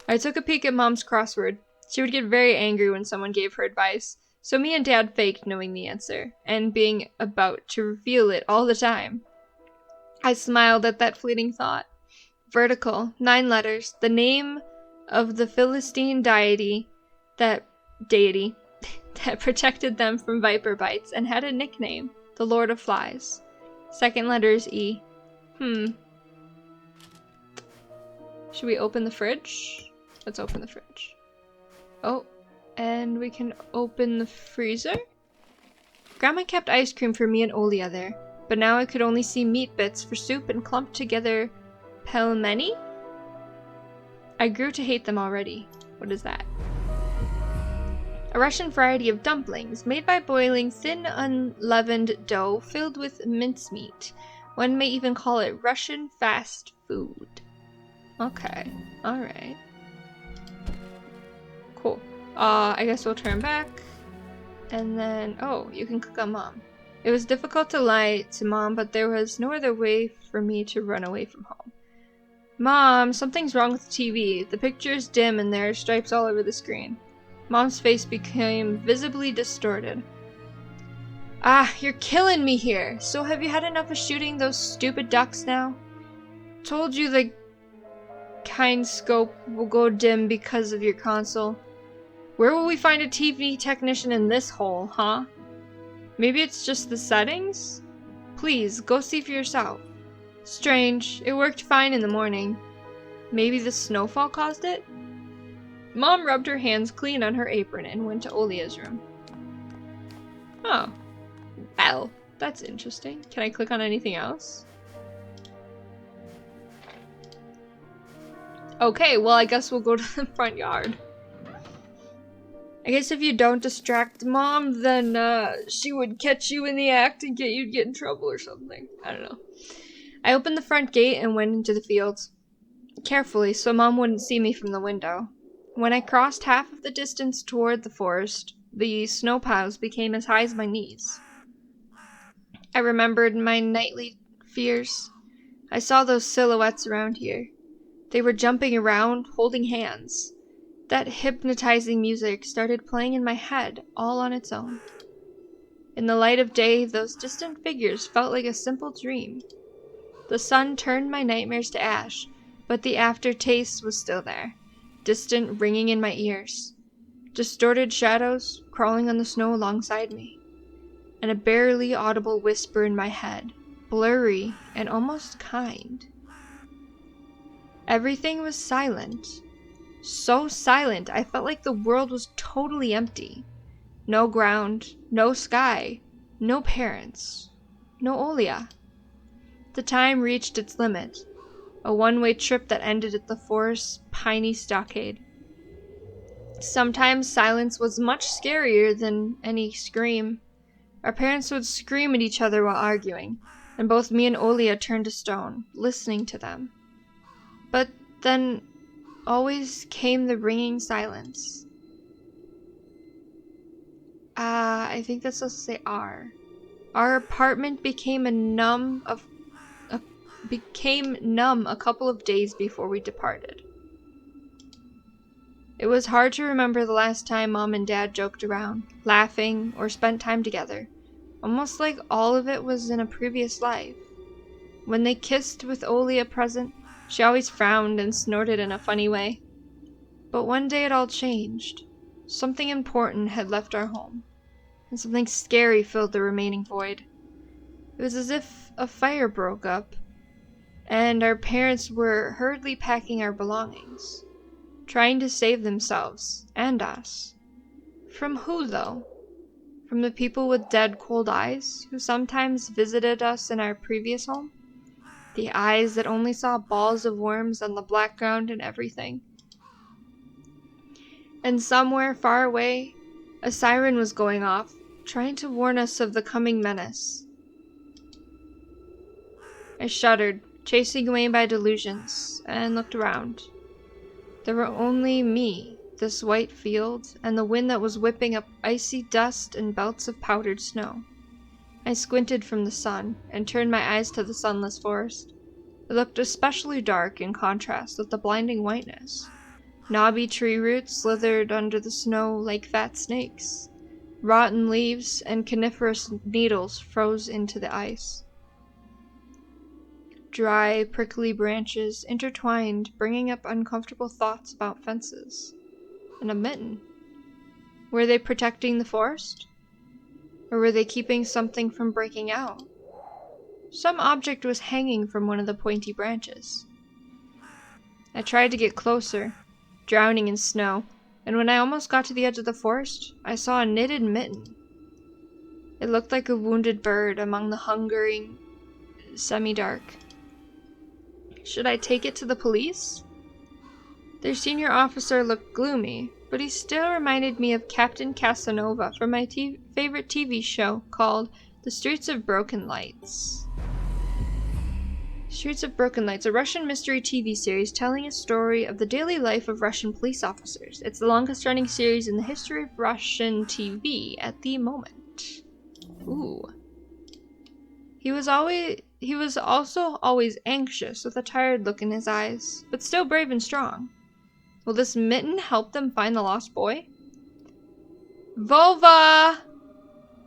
I took a peek at Mom's crossword. She would get very angry when someone gave her advice, so me and Dad faked knowing the answer, and being about to reveal it all the time. I smiled at that fleeting thought. Vertical, 9 letters, the name of the Philistine deity that protected them from viper bites and had a nickname, the Lord of Flies. Second letter is E. Should we open the fridge? Let's open the fridge. Oh, and we can open the freezer? Grandma kept ice cream for me and Olia there, but now I could only see meat bits for soup and clumped together pelmeni? I grew to hate them already. What is that? A Russian variety of dumplings made by boiling thin, unleavened dough filled with mincemeat. One may even call it Russian fast food. Okay, alright. Cool. I guess we'll turn back. And then, oh, you can click on Mom. It was difficult to lie to Mom, but there was no other way for me to run away from home. Mom, something's wrong with the TV. The picture is dim and there are stripes all over the screen. Mom's face became visibly distorted. Ah, you're killing me here. So have you had enough of shooting those stupid ducks now? Told you the kinescope will go dim because of your console. Where will we find a TV technician in this hole, huh? Maybe it's just the settings? Please, go see for yourself. Strange, it worked fine in the morning. Maybe the snowfall caused it? Mom rubbed her hands clean on her apron and went to Olia's room. Oh. Well, that's interesting. Can I click on anything else? Okay, well I guess we'll go to the front yard. I guess if you don't distract Mom, then she would catch you in the act and you'd get in trouble or something. I don't know. I opened the front gate and went into the fields. Carefully, so Mom wouldn't see me from the window. When I crossed half of the distance toward the forest, the snow piles became as high as my knees. I remembered my nightly fears. I saw those silhouettes around here. They were jumping around, holding hands. That hypnotizing music started playing in my head, all on its own. In the light of day, those distant figures felt like a simple dream. The sun turned my nightmares to ash, but the aftertaste was still there, distant, ringing in my ears. distorted shadows crawling on the snow alongside me, and a barely audible whisper in my head, blurry and almost kind. Everything was silent. So silent, I felt like the world was totally empty. No ground, no sky, no parents, no Olia. The time reached its limit, a one-way trip that ended at the forest's piney stockade. Sometimes silence was much scarier than any scream. Our parents would scream at each other while arguing, and both me and Olia turned to stone, listening to them. But then always came the ringing silence. I think that's supposed to say R. Our apartment became numb a couple of days before we departed. It was hard to remember the last time Mom and Dad joked around, laughing, or spent time together, almost like all of it was in a previous life. When they kissed with Olia present, she always frowned and snorted in a funny way. But one day it all changed. Something important had left our home, and something scary filled the remaining void. It was as if a fire broke up, and our parents were hurriedly packing our belongings, trying to save themselves and us. From who, though? From the people with dead, cold eyes who sometimes visited us in our previous home? The eyes that only saw balls of worms on the background and everything. And somewhere far away, a siren was going off, trying to warn us of the coming menace. I shuddered, chasing away by delusions, and looked around. There were only me, this white field, and the wind that was whipping up icy dust and belts of powdered snow. I squinted from the sun, and turned my eyes to the sunless forest. It looked especially dark in contrast with the blinding whiteness. Knobby tree roots slithered under the snow like fat snakes. Rotten leaves and coniferous needles froze into the ice. Dry, prickly branches intertwined, bringing up uncomfortable thoughts about fences. And a mitten. Were they protecting the forest? Or were they keeping something from breaking out? Some object was hanging from one of the pointy branches. I tried to get closer, drowning in snow, and when I almost got to the edge of the forest, I saw a knitted mitten. It looked like a wounded bird among the hungering semi-dark. Should I take it to the police? Their senior officer looked gloomy, but he still reminded me of Captain Casanova from my favorite TV show called The Streets of Broken Lights. Streets of Broken Lights, a Russian mystery TV series telling a story of the daily life of Russian police officers. It's the longest running series in the history of Russian TV at the moment. Ooh. He was also always anxious with a tired look in his eyes, but still brave and strong. Will this mitten help them find the lost boy? Vova!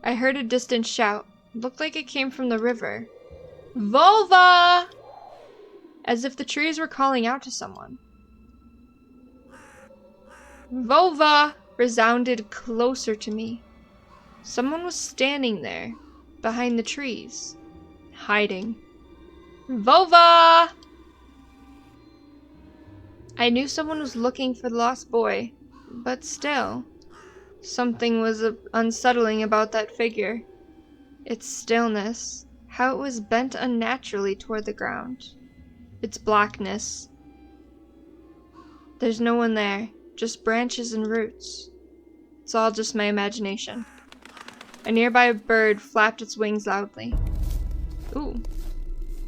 I heard a distant shout. It looked like it came from the river. Vova! As if the trees were calling out to someone. Vova! Resounded closer to me. Someone was standing there, behind the trees, hiding. Vova! I knew someone was looking for the lost boy, but still, something was unsettling about that figure. Its stillness, how it was bent unnaturally toward the ground. Its blackness. There's no one there, just branches and roots. It's all just my imagination. A nearby bird flapped its wings loudly. Ooh.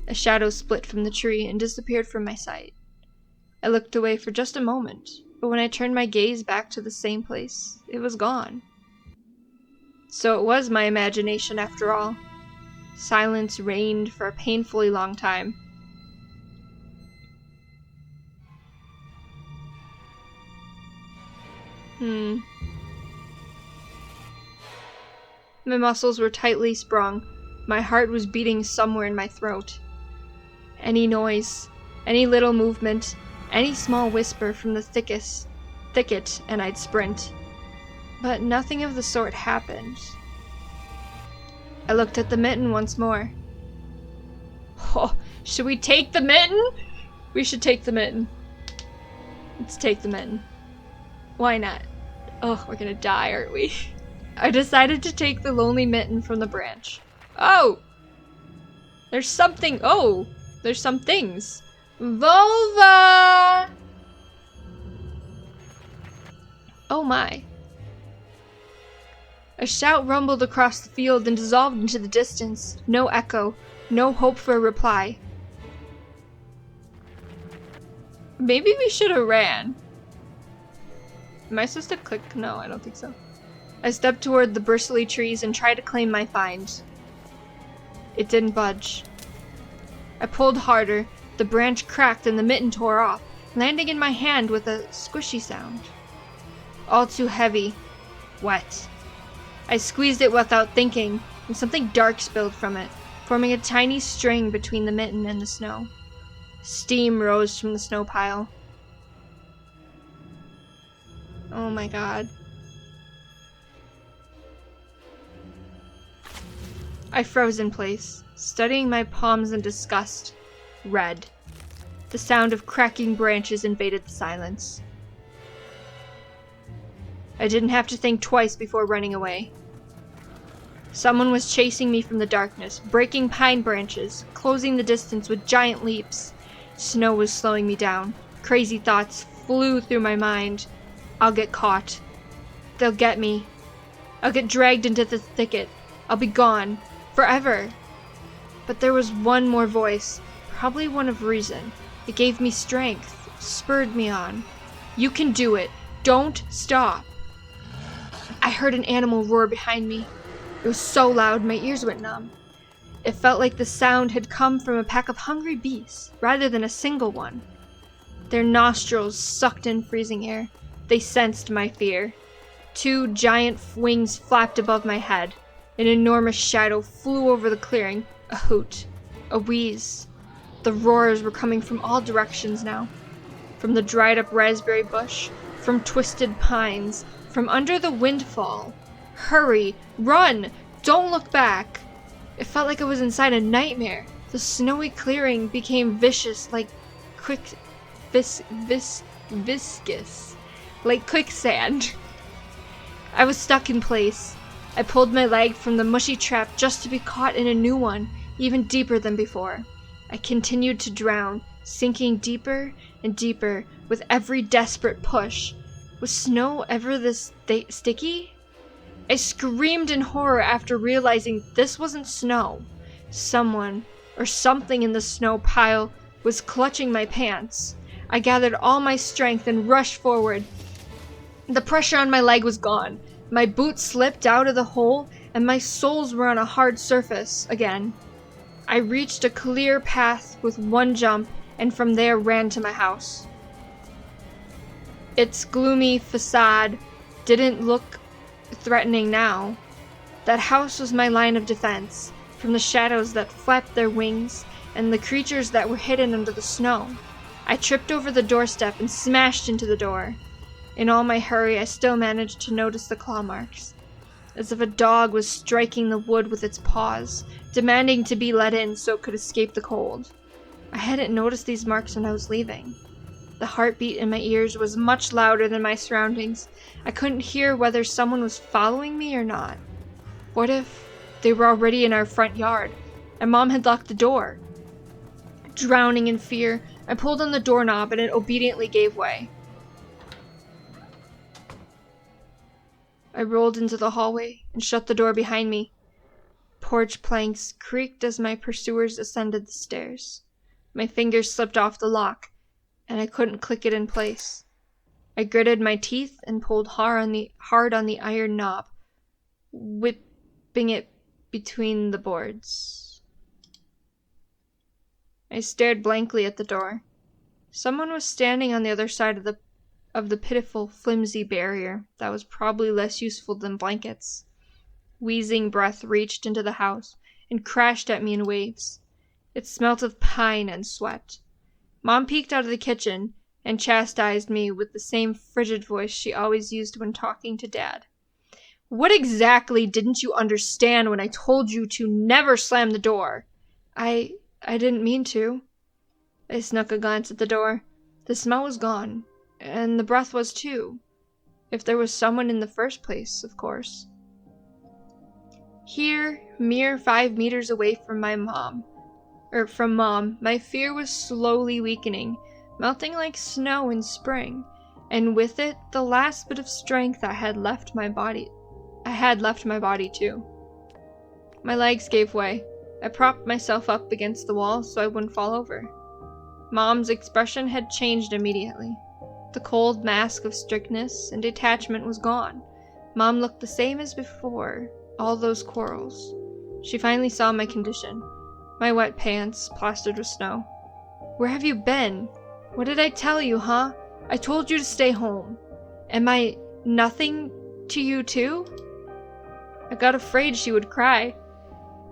A shadow split from the tree and disappeared from my sight. I looked away for just a moment, but when I turned my gaze back to the same place, it was gone. So it was my imagination after all. Silence reigned for a painfully long time. My muscles were tightly sprung. My heart was beating somewhere in my throat. Any noise, any little movement, any small whisper from the thicket, and I'd sprint. But nothing of the sort happened. I looked at the mitten once more. Oh, should we take the mitten? We should take the mitten. Let's take the mitten. Why not? Oh, we're gonna die, aren't we? I decided to take the lonely mitten from the branch. Oh! There's something. Oh! There's some things. Vulva! Oh my. A shout rumbled across the field and dissolved into the distance. No echo. No hope for a reply. Maybe we should have ran. Am I supposed to click? No, I don't think so. I stepped toward the bristly trees and tried to claim my find. It didn't budge. I pulled harder. The branch cracked and the mitten tore off, landing in my hand with a squishy sound. All too heavy. Wet. I squeezed it without thinking, and something dark spilled from it, forming a tiny string between the mitten and the snow. Steam rose from the snow pile. Oh my god. I froze in place, studying my palms in disgust. Red. The sound of cracking branches invaded the silence. I didn't have to think twice before running away. Someone was chasing me from the darkness, breaking pine branches, closing the distance with giant leaps. Snow was slowing me down. Crazy thoughts flew through my mind. I'll get caught. They'll get me. I'll get dragged into the thicket. I'll be gone. Forever. But there was one more voice, probably one of reason. It gave me strength, spurred me on. You can do it. Don't stop. I heard an animal roar behind me. It was so loud my ears went numb. It felt like the sound had come from a pack of hungry beasts, rather than a single one. Their nostrils sucked in freezing air. They sensed my fear. Two giant wings flapped above my head. An enormous shadow flew over the clearing. A hoot. A wheeze. The roars were coming from all directions now. From the dried-up raspberry bush. From twisted pines. From under the windfall. Hurry! Run! Don't look back! It felt like I was inside a nightmare. The snowy clearing became vicious, like viscous, like quicksand. I was stuck in place. I pulled my leg from the mushy trap just to be caught in a new one, even deeper than before. I continued to drown, sinking deeper and deeper with every desperate push. Was snow ever this sticky? I screamed in horror after realizing this wasn't snow. Someone, or something in the snow pile, was clutching my pants. I gathered all my strength and rushed forward. The pressure on my leg was gone. My boots slipped out of the hole, and my soles were on a hard surface again. I reached a clear path with one jump, and from there ran to my house. Its gloomy facade didn't look threatening now. That house was my line of defense, from the shadows that flapped their wings, and the creatures that were hidden under the snow. I tripped over the doorstep and smashed into the door. In all my hurry, I still managed to notice the claw marks, as if a dog was striking the wood with its paws, demanding to be let in so it could escape the cold. I hadn't noticed these marks when I was leaving. The heartbeat in my ears was much louder than my surroundings. I couldn't hear whether someone was following me or not. What if they were already in our front yard, and Mom had locked the door? Drowning in fear, I pulled on the doorknob and it obediently gave way. I rolled into the hallway and shut the door behind me. Porch planks creaked as my pursuers ascended the stairs. My fingers slipped off the lock, and I couldn't click it in place. I gritted my teeth and pulled hard on the iron knob, whipping it between the boards. I stared blankly at the door. Someone was standing on the other side of the pitiful, flimsy barrier that was probably less useful than blankets. Wheezing breath reached into the house and crashed at me in waves. It smelt of pine and sweat. Mom peeked out of the kitchen and chastised me with the same frigid voice she always used when talking to Dad. What exactly didn't you understand when I told you to never slam the door? I didn't mean to. I snuck a glance at the door. The smell was gone, and the breath was too. If there was someone in the first place, of course. Here, mere 5 meters away from Mom, my fear was slowly weakening, melting like snow in spring, and with it, the last bit of strength I had left my body too. My legs gave way. I propped myself up against the wall so I wouldn't fall over. Mom's expression had changed immediately. The cold mask of strictness and detachment was gone. Mom looked the same as before, all those quarrels. She finally saw my condition. My wet pants, plastered with snow. Where have you been? What did I tell you, huh? I told you to stay home. Am I nothing to you too? I got afraid she would cry.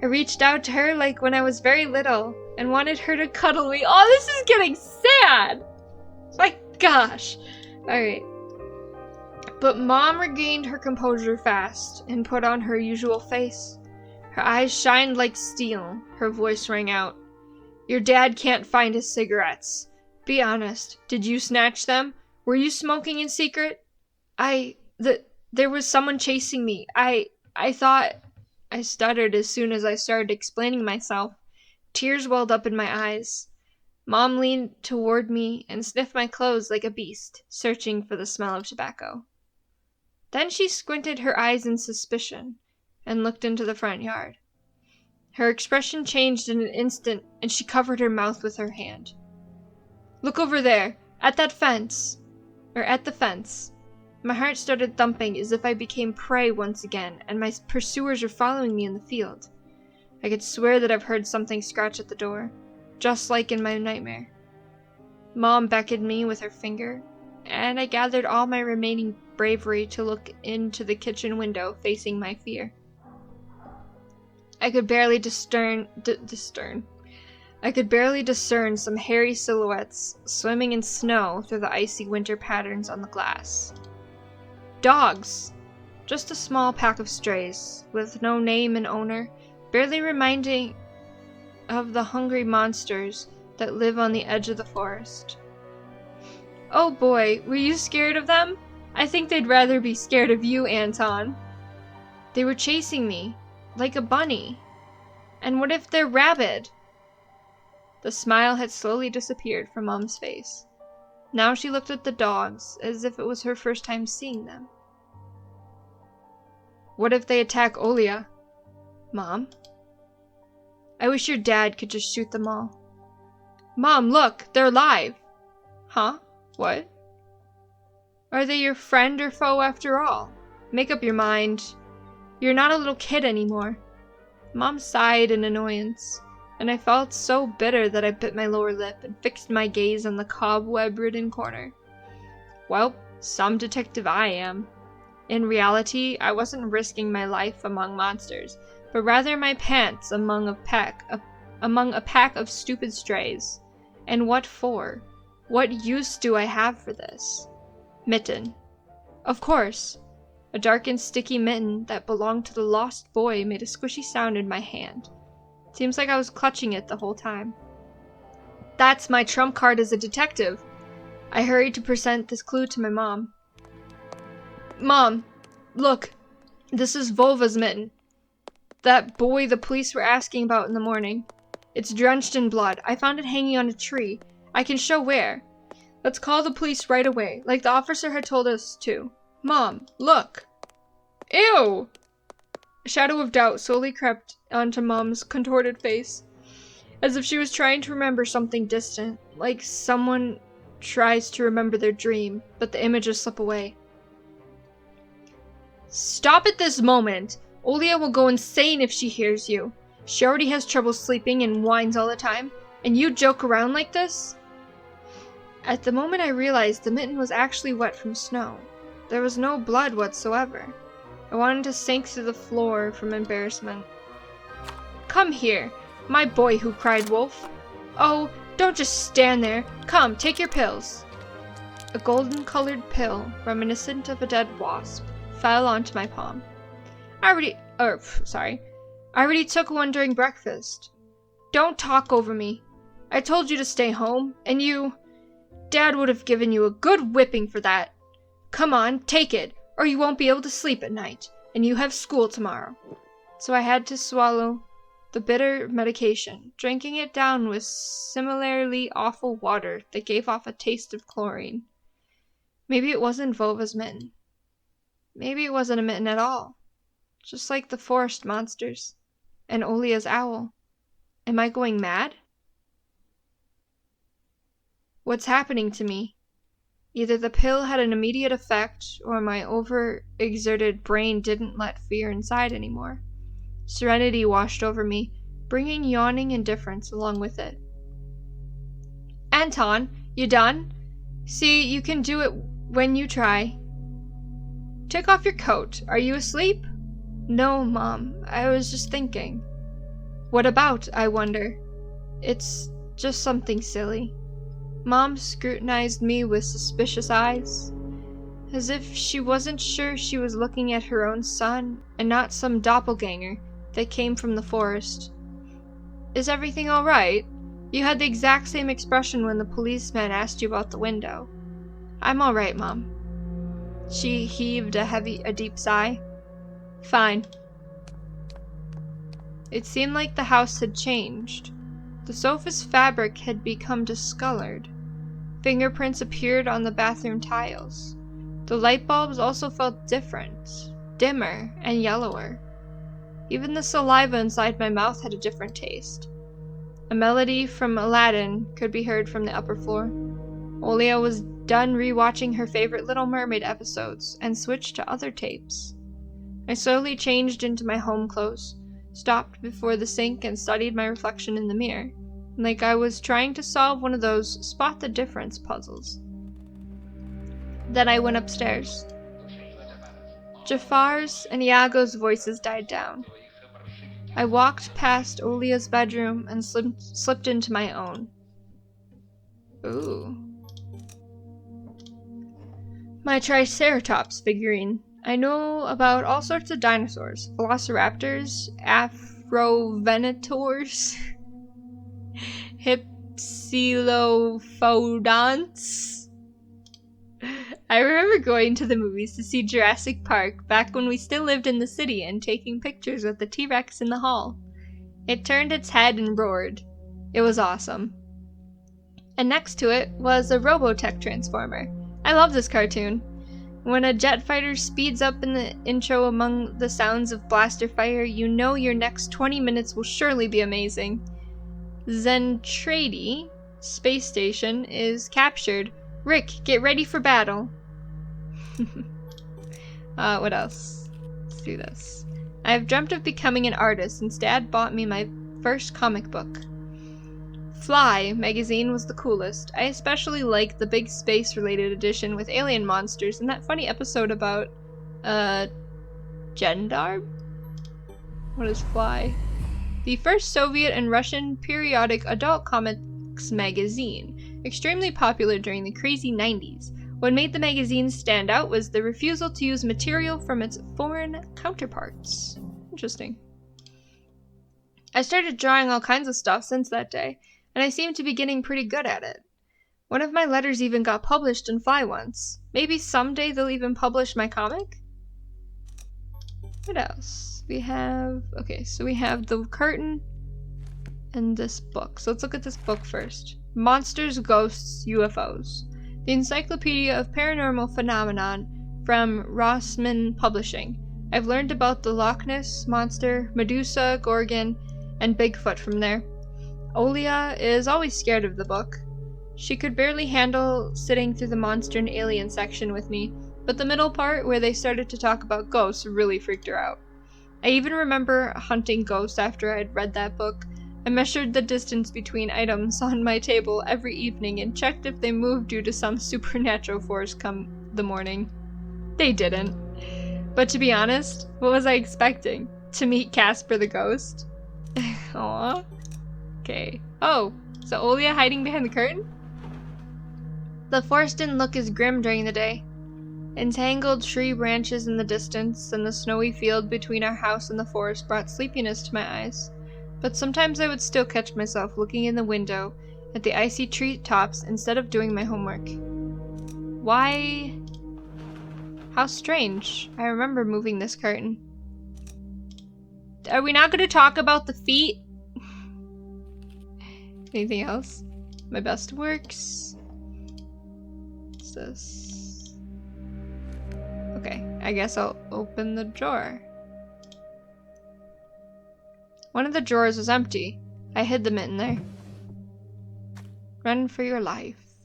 I reached out to her like when I was very little and wanted her to cuddle me. Oh, this is getting sad! My gosh. Alright. But Mom regained her composure fast and put on her usual face. Her eyes shined like steel. Her voice rang out. Your dad can't find his cigarettes. Be honest. Did you snatch them? Were you smoking in secret? There was someone chasing me. I thought... I stuttered as soon as I started explaining myself. Tears welled up in my eyes. Mom leaned toward me and sniffed my clothes like a beast, searching for the smell of tobacco. Then she squinted her eyes in suspicion and looked into the front yard. Her expression changed in an instant, and she covered her mouth with her hand. Look over there, at the fence. My heart started thumping as if I became prey once again, and my pursuers were following me in the field. I could swear that I've heard something scratch at the door, just like in my nightmare. Mom beckoned me with her finger, and I gathered all my remaining bravery to look into the kitchen window facing my fear. I could barely discern some hairy silhouettes swimming in snow through the icy winter patterns on the glass. Dogs! Just a small pack of strays, with no name and owner, barely reminding of the hungry monsters that live on the edge of the forest. Oh boy, were you scared of them? I think they'd rather be scared of you, Anton. They were chasing me, like a bunny. And what if they're rabid? The smile had slowly disappeared from Mom's face. Now she looked at the dogs as if it was her first time seeing them. What if they attack Olia? Mom? I wish your dad could just shoot them all. Mom, look! They're alive! Huh? What? Are they your friend or foe after all? Make up your mind. You're not a little kid anymore. Mom sighed in annoyance, and I felt so bitter that I bit my lower lip and fixed my gaze on the cobweb-ridden corner. Well, some detective I am. In reality, I wasn't risking my life among monsters, but rather my pants among a pack of stupid strays. And what for? What use do I have for this? Mitten. Of course. A dark and sticky mitten that belonged to the lost boy made a squishy sound in my hand. Seems like I was clutching it the whole time. That's my trump card as a detective. I hurried to present this clue to my mom. Mom, look. This is Volva's mitten. That boy the police were asking about in the morning. It's drenched in blood. I found it hanging on a tree. I can show where. Let's call the police right away, like the officer had told us to. Mom, look. Ew! A shadow of doubt slowly crept onto Mom's contorted face, as if she was trying to remember something distant, like someone tries to remember their dream, but the images slip away. Stop at this moment! Olia will go insane if she hears you. She already has trouble sleeping and whines all the time, and you joke around like this? At the moment I realized the mitten was actually wet from snow. There was no blood whatsoever. I wanted to sink through the floor from embarrassment. Come here, my boy who cried wolf. Oh, don't just stand there. Come, take your pills. A golden-colored pill, reminiscent of a dead wasp, fell onto my palm. I already took one during breakfast. Don't talk over me. I told you to stay home, and Dad would have given you a good whipping for that. Come on, take it, or you won't be able to sleep at night, and you have school tomorrow. So I had to swallow the bitter medication, drinking it down with similarly awful water that gave off a taste of chlorine. Maybe it wasn't Volva's mitten. Maybe it wasn't a mitten at all. Just like the forest monsters. And Olia's owl. Am I going mad? What's happening to me? Either the pill had an immediate effect, or my overexerted brain didn't let fear inside anymore. Serenity washed over me, bringing yawning indifference along with it. Anton, you done? See, you can do it when you try. Take off your coat. Are you asleep? No, Mom. I was just thinking. What about, I wonder? It's just something silly. Mom scrutinized me with suspicious eyes, as if she wasn't sure she was looking at her own son and not some doppelganger that came from the forest. Is everything all right? You had the exact same expression when the policeman asked you about the window. I'm all right, Mom. She heaved a deep sigh. Fine. It seemed like the house had changed. The sofa's fabric had become discolored. Fingerprints appeared on the bathroom tiles. The light bulbs also felt different, dimmer and yellower. Even the saliva inside my mouth had a different taste. A melody from Aladdin could be heard from the upper floor. Olia was done rewatching her favorite Little Mermaid episodes and switched to other tapes. I slowly changed into my home clothes, stopped before the sink and studied my reflection in the mirror, like I was trying to solve one of those spot the difference puzzles. Then I went upstairs. Jafar's and Iago's voices died down. I walked past Olia's bedroom and slipped into my own. Ooh. My Triceratops figurine. I know about all sorts of dinosaurs. Velociraptors, Afrovenators, Hypsilophodonts. I remember going to the movies to see Jurassic Park back when we still lived in the city and taking pictures with the T-Rex in the hall. It turned its head and roared. It was awesome. And next to it was a Robotech transformer. I love this cartoon. When a jet fighter speeds up in the intro among the sounds of blaster fire, you know your next 20 minutes will surely be amazing. Zentradi space station is captured. Rick, get ready for battle. What else? Let's do this. I've dreamt of becoming an artist since Dad bought me my first comic book. Fly magazine was the coolest. I especially liked the big space-related edition with alien monsters and that funny episode about, Gendarme? What is Fly? The first Soviet and Russian periodic adult comics magazine, extremely popular during the crazy 90s. What made the magazine stand out was the refusal to use material from its foreign counterparts. Interesting. I started drawing all kinds of stuff since that day, and I seem to be getting pretty good at it. One of my letters even got published in Fly once. Maybe someday they'll even publish my comic? What else? We have the curtain and this book. So let's look at this book first. Monsters, Ghosts, UFOs. The Encyclopedia of Paranormal Phenomenon from Rossmann Publishing. I've learned about the Loch Ness Monster, Medusa, Gorgon, and Bigfoot from there. Olia is always scared of the book. She could barely handle sitting through the monster and alien section with me, but the middle part where they started to talk about ghosts really freaked her out. I even remember hunting ghosts after I'd read that book. I measured the distance between items on my table every evening and checked if they moved due to some supernatural force come the morning. They didn't. But to be honest, what was I expecting? To meet Casper the ghost? Aww. Okay. Oh, so Olia hiding behind the curtain? The forest didn't look as grim during the day. Entangled tree branches in the distance and the snowy field between our house and the forest brought sleepiness to my eyes, but sometimes I would still catch myself looking in the window at the icy treetops instead of doing my homework. Why? How strange. I remember moving this curtain. Are we not going to talk about the feet? Anything else? My best works. What's this? Okay, I guess I'll open the drawer. One of the drawers was empty. I hid the mitten there. Run for your life.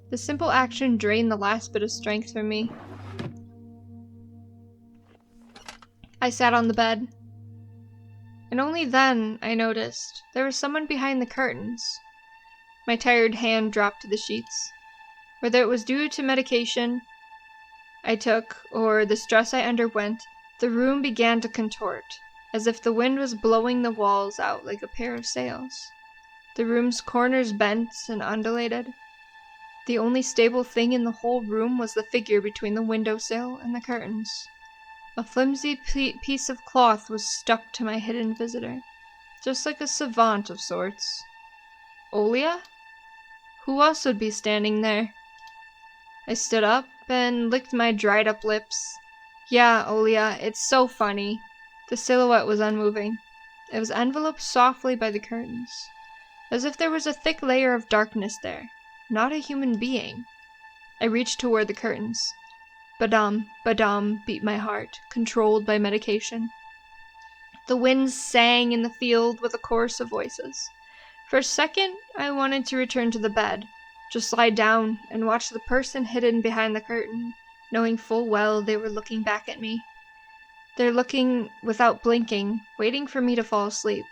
The simple action drained the last bit of strength from me. I sat on the bed. And only then I noticed there was someone behind the curtains. My tired hand dropped to the sheets. Whether it was due to medication I took or the stress I underwent, the room began to contort, as if the wind was blowing the walls out like a pair of sails. The room's corners bent and undulated. The only stable thing in the whole room was the figure between the windowsill and the curtains. A flimsy piece of cloth was stuck to my hidden visitor, just like a savant of sorts. Olia? Who else would be standing there? I stood up and licked my dried-up lips. Yeah, Olia, it's so funny. The silhouette was unmoving. It was enveloped softly by the curtains, as if there was a thick layer of darkness there, not a human being. I reached toward the curtains. Badum, badum, beat my heart, controlled by medication. The wind sang in the field with a chorus of voices. For a second, I wanted to return to the bed, just lie down and watch the person hidden behind the curtain, knowing full well they were looking back at me. They're looking without blinking, waiting for me to fall asleep.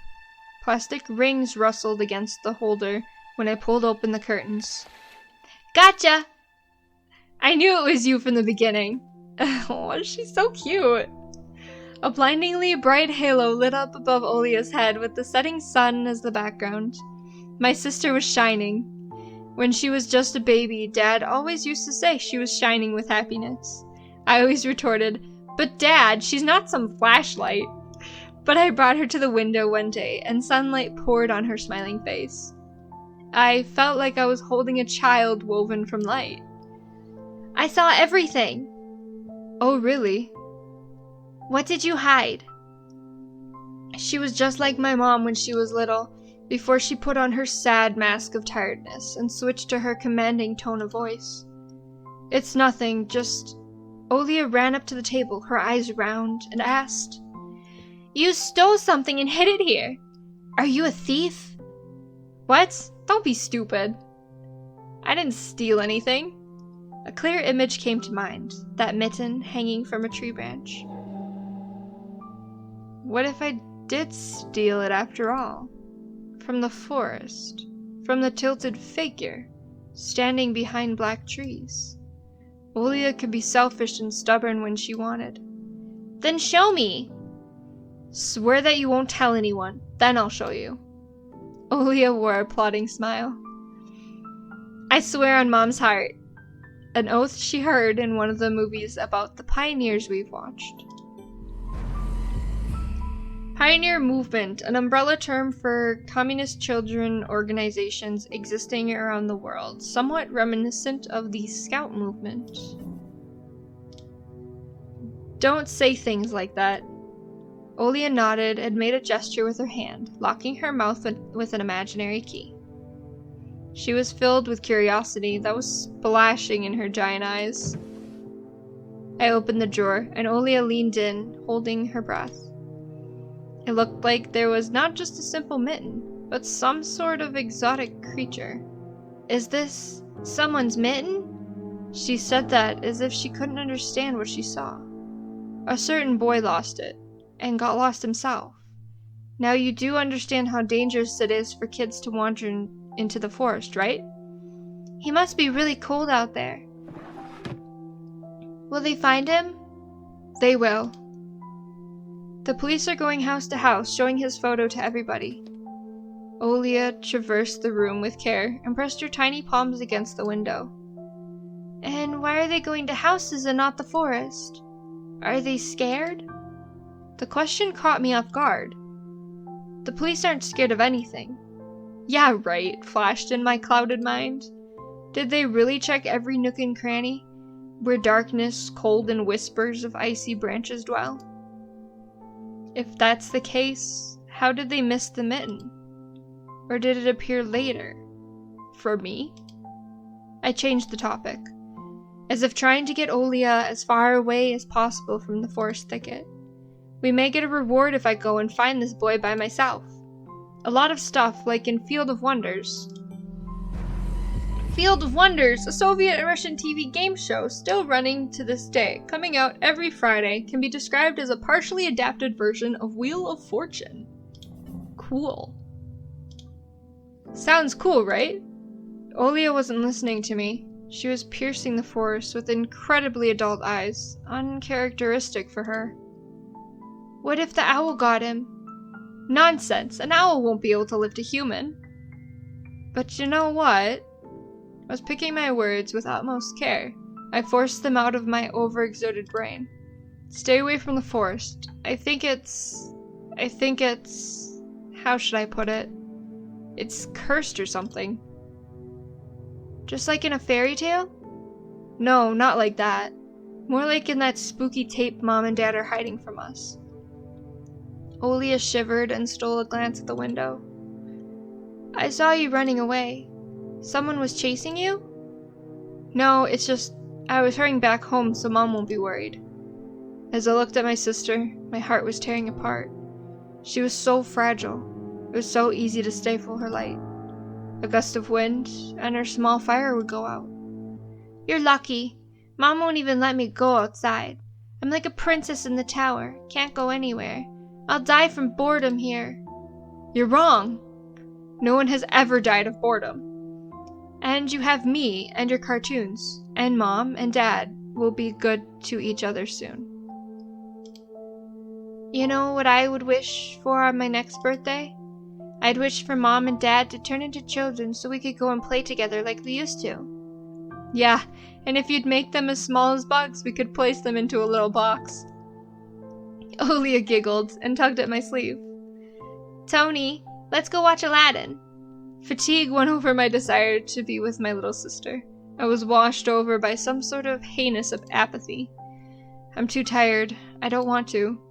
Plastic rings rustled against the holder when I pulled open the curtains. Gotcha! I knew it was you from the beginning. Oh, she's so cute. A blindingly bright halo lit up above Olia's head with the setting sun as the background. My sister was shining. When she was just a baby, Dad always used to say she was shining with happiness. I always retorted, "But Dad, she's not some flashlight." But I brought her to the window one day, and sunlight poured on her smiling face. I felt like I was holding a child woven from light. I saw everything. Oh, really? What did you hide? She was just like my mom when she was little, before she put on her sad mask of tiredness and switched to her commanding tone of voice. It's nothing, just... Olia ran up to the table, her eyes round, and asked, "You stole something and hid it here. Are you a thief?" What? Don't be stupid. I didn't steal anything. A clear image came to mind, that mitten hanging from a tree branch. What if I did steal it after all? From the forest, from the tilted figure, standing behind black trees. Olia could be selfish and stubborn when she wanted. Then show me! Swear that you won't tell anyone, then I'll show you. Olia wore a plotting smile. I swear on Mom's heart. An oath she heard in one of the movies about the pioneers we've watched. Pioneer movement, an umbrella term for communist children organizations existing around the world, somewhat reminiscent of the Scout movement. Don't say things like that. Olia nodded and made a gesture with her hand, locking her mouth with an imaginary key. She was filled with curiosity that was splashing in her giant eyes. I opened the drawer, and Olia leaned in, holding her breath. It looked like there was not just a simple mitten, but some sort of exotic creature. Is this someone's mitten? She said that as if she couldn't understand what she saw. A certain boy lost it, and got lost himself. Now you do understand how dangerous it is for kids to wander into the forest, right? He must be really cold out there. Will they find him? They will. The police are going house to house, showing his photo to everybody. Olia traversed the room with care and pressed her tiny palms against the window. And Then why are they going to houses and not the forest? Are they scared? The question caught me off guard. The police aren't scared of anything. Yeah, right, flashed in my clouded mind. Did they really check every nook and cranny, where darkness, cold, and whispers of icy branches dwell? If that's the case, how did they miss the mitten? Or did it appear later? For me? I changed the topic, as if trying to get Olia as far away as possible from the forest thicket. We may get a reward if I go and find this boy by myself. A lot of stuff, like in Field of Wonders. Field of Wonders, a Soviet and Russian TV game show still running to this day, coming out every Friday, can be described as a partially adapted version of Wheel of Fortune. Cool. Sounds cool, right? Olia wasn't listening to me. She was piercing the forest with incredibly adult eyes, uncharacteristic for her. What if the owl got him? Nonsense, an owl won't be able to lift a human. But you know what? I was picking my words with utmost care. I forced them out of my overexerted brain. Stay away from the forest. I think it's... How should I put it? It's cursed or something. Just like in a fairy tale? No, not like that. More like in that spooky tape Mom and Dad are hiding from us. Olia shivered and stole a glance at the window. I saw you running away. Someone was chasing you? No, it's just, I was hurrying back home so Mom won't be worried. As I looked at my sister, my heart was tearing apart. She was so fragile. It was so easy to stifle her light. A gust of wind, and her small fire would go out. You're lucky. Mom won't even let me go outside. I'm like a princess in the tower. Can't go anywhere. I'll die from boredom here. You're wrong. No one has ever died of boredom. And you have me and your cartoons, and Mom and Dad will be good to each other soon. You know what I would wish for on my next birthday? I'd wish for Mom and Dad to turn into children so we could go and play together like we used to. Yeah, and if you'd make them as small as bugs, we could place them into a little box. Olia giggled and tugged at my sleeve. Tony, let's go watch Aladdin. Fatigue won over my desire to be with my little sister. I was washed over by some sort of heinous apathy. I'm too tired. I don't want to.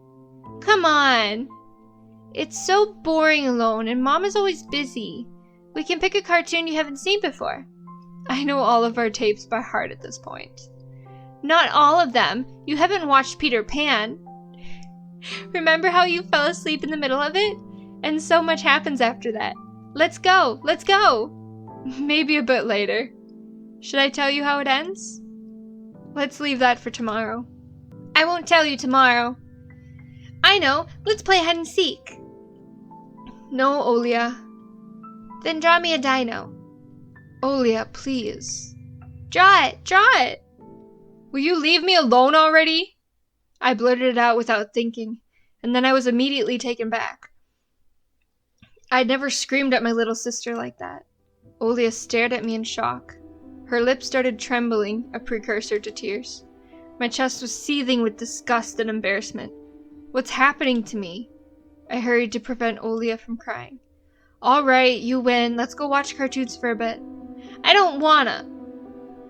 Come on! It's so boring alone, and Mom is always busy. We can pick a cartoon you haven't seen before. I know all of our tapes by heart at this point. Not all of them. You haven't watched Peter Pan. Remember how you fell asleep in the middle of it? And so much happens after that. Let's go! Let's go! Maybe a bit later. Should I tell you how it ends? Let's leave that for tomorrow. I won't tell you tomorrow. I know. Let's play hide and seek. No, Olia. Then draw me a dino. Olia, please. Draw it! Draw it! Will you leave me alone already? I blurted it out without thinking, and then I was immediately taken back. I'd never screamed at my little sister like that. Olia stared at me in shock. Her lips started trembling, a precursor to tears. My chest was seething with disgust and embarrassment. What's happening to me? I hurried to prevent Olia from crying. All right, you win. Let's go watch cartoons for a bit. I don't wanna.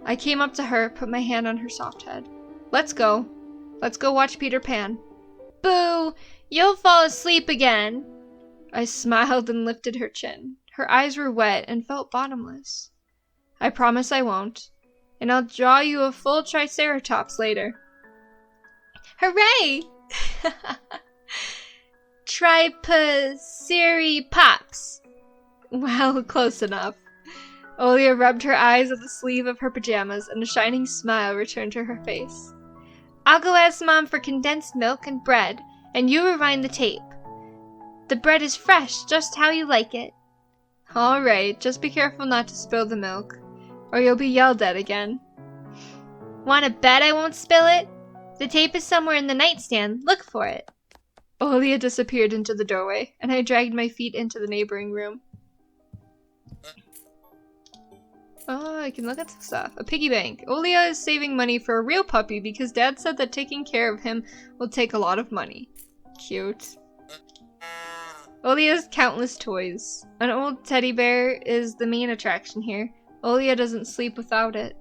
I came up to her, put my hand on her soft head. Let's go. Let's go watch Peter Pan. Boo! You'll fall asleep again. I smiled and lifted her chin. Her eyes were wet and felt bottomless. I promise I won't. And I'll draw you a full triceratops later. Hooray! Tripaceri-pops. Well, close enough. Olia rubbed her eyes at the sleeve of her pajamas, and a shining smile returned to her face. I'll go ask Mom for condensed milk and bread, and you rewind the tape. The bread is fresh, just how you like it. All right, just be careful not to spill the milk, or you'll be yelled at again. Want to bet I won't spill it? The tape is somewhere in the nightstand. Look for it. Olia disappeared into the doorway, and I dragged my feet into the neighboring room. Oh, I can look at some stuff. A piggy bank. Olia is saving money for a real puppy because Dad said that taking care of him will take a lot of money. Cute. Olia's countless toys. An old teddy bear is the main attraction here. Olia doesn't sleep without it.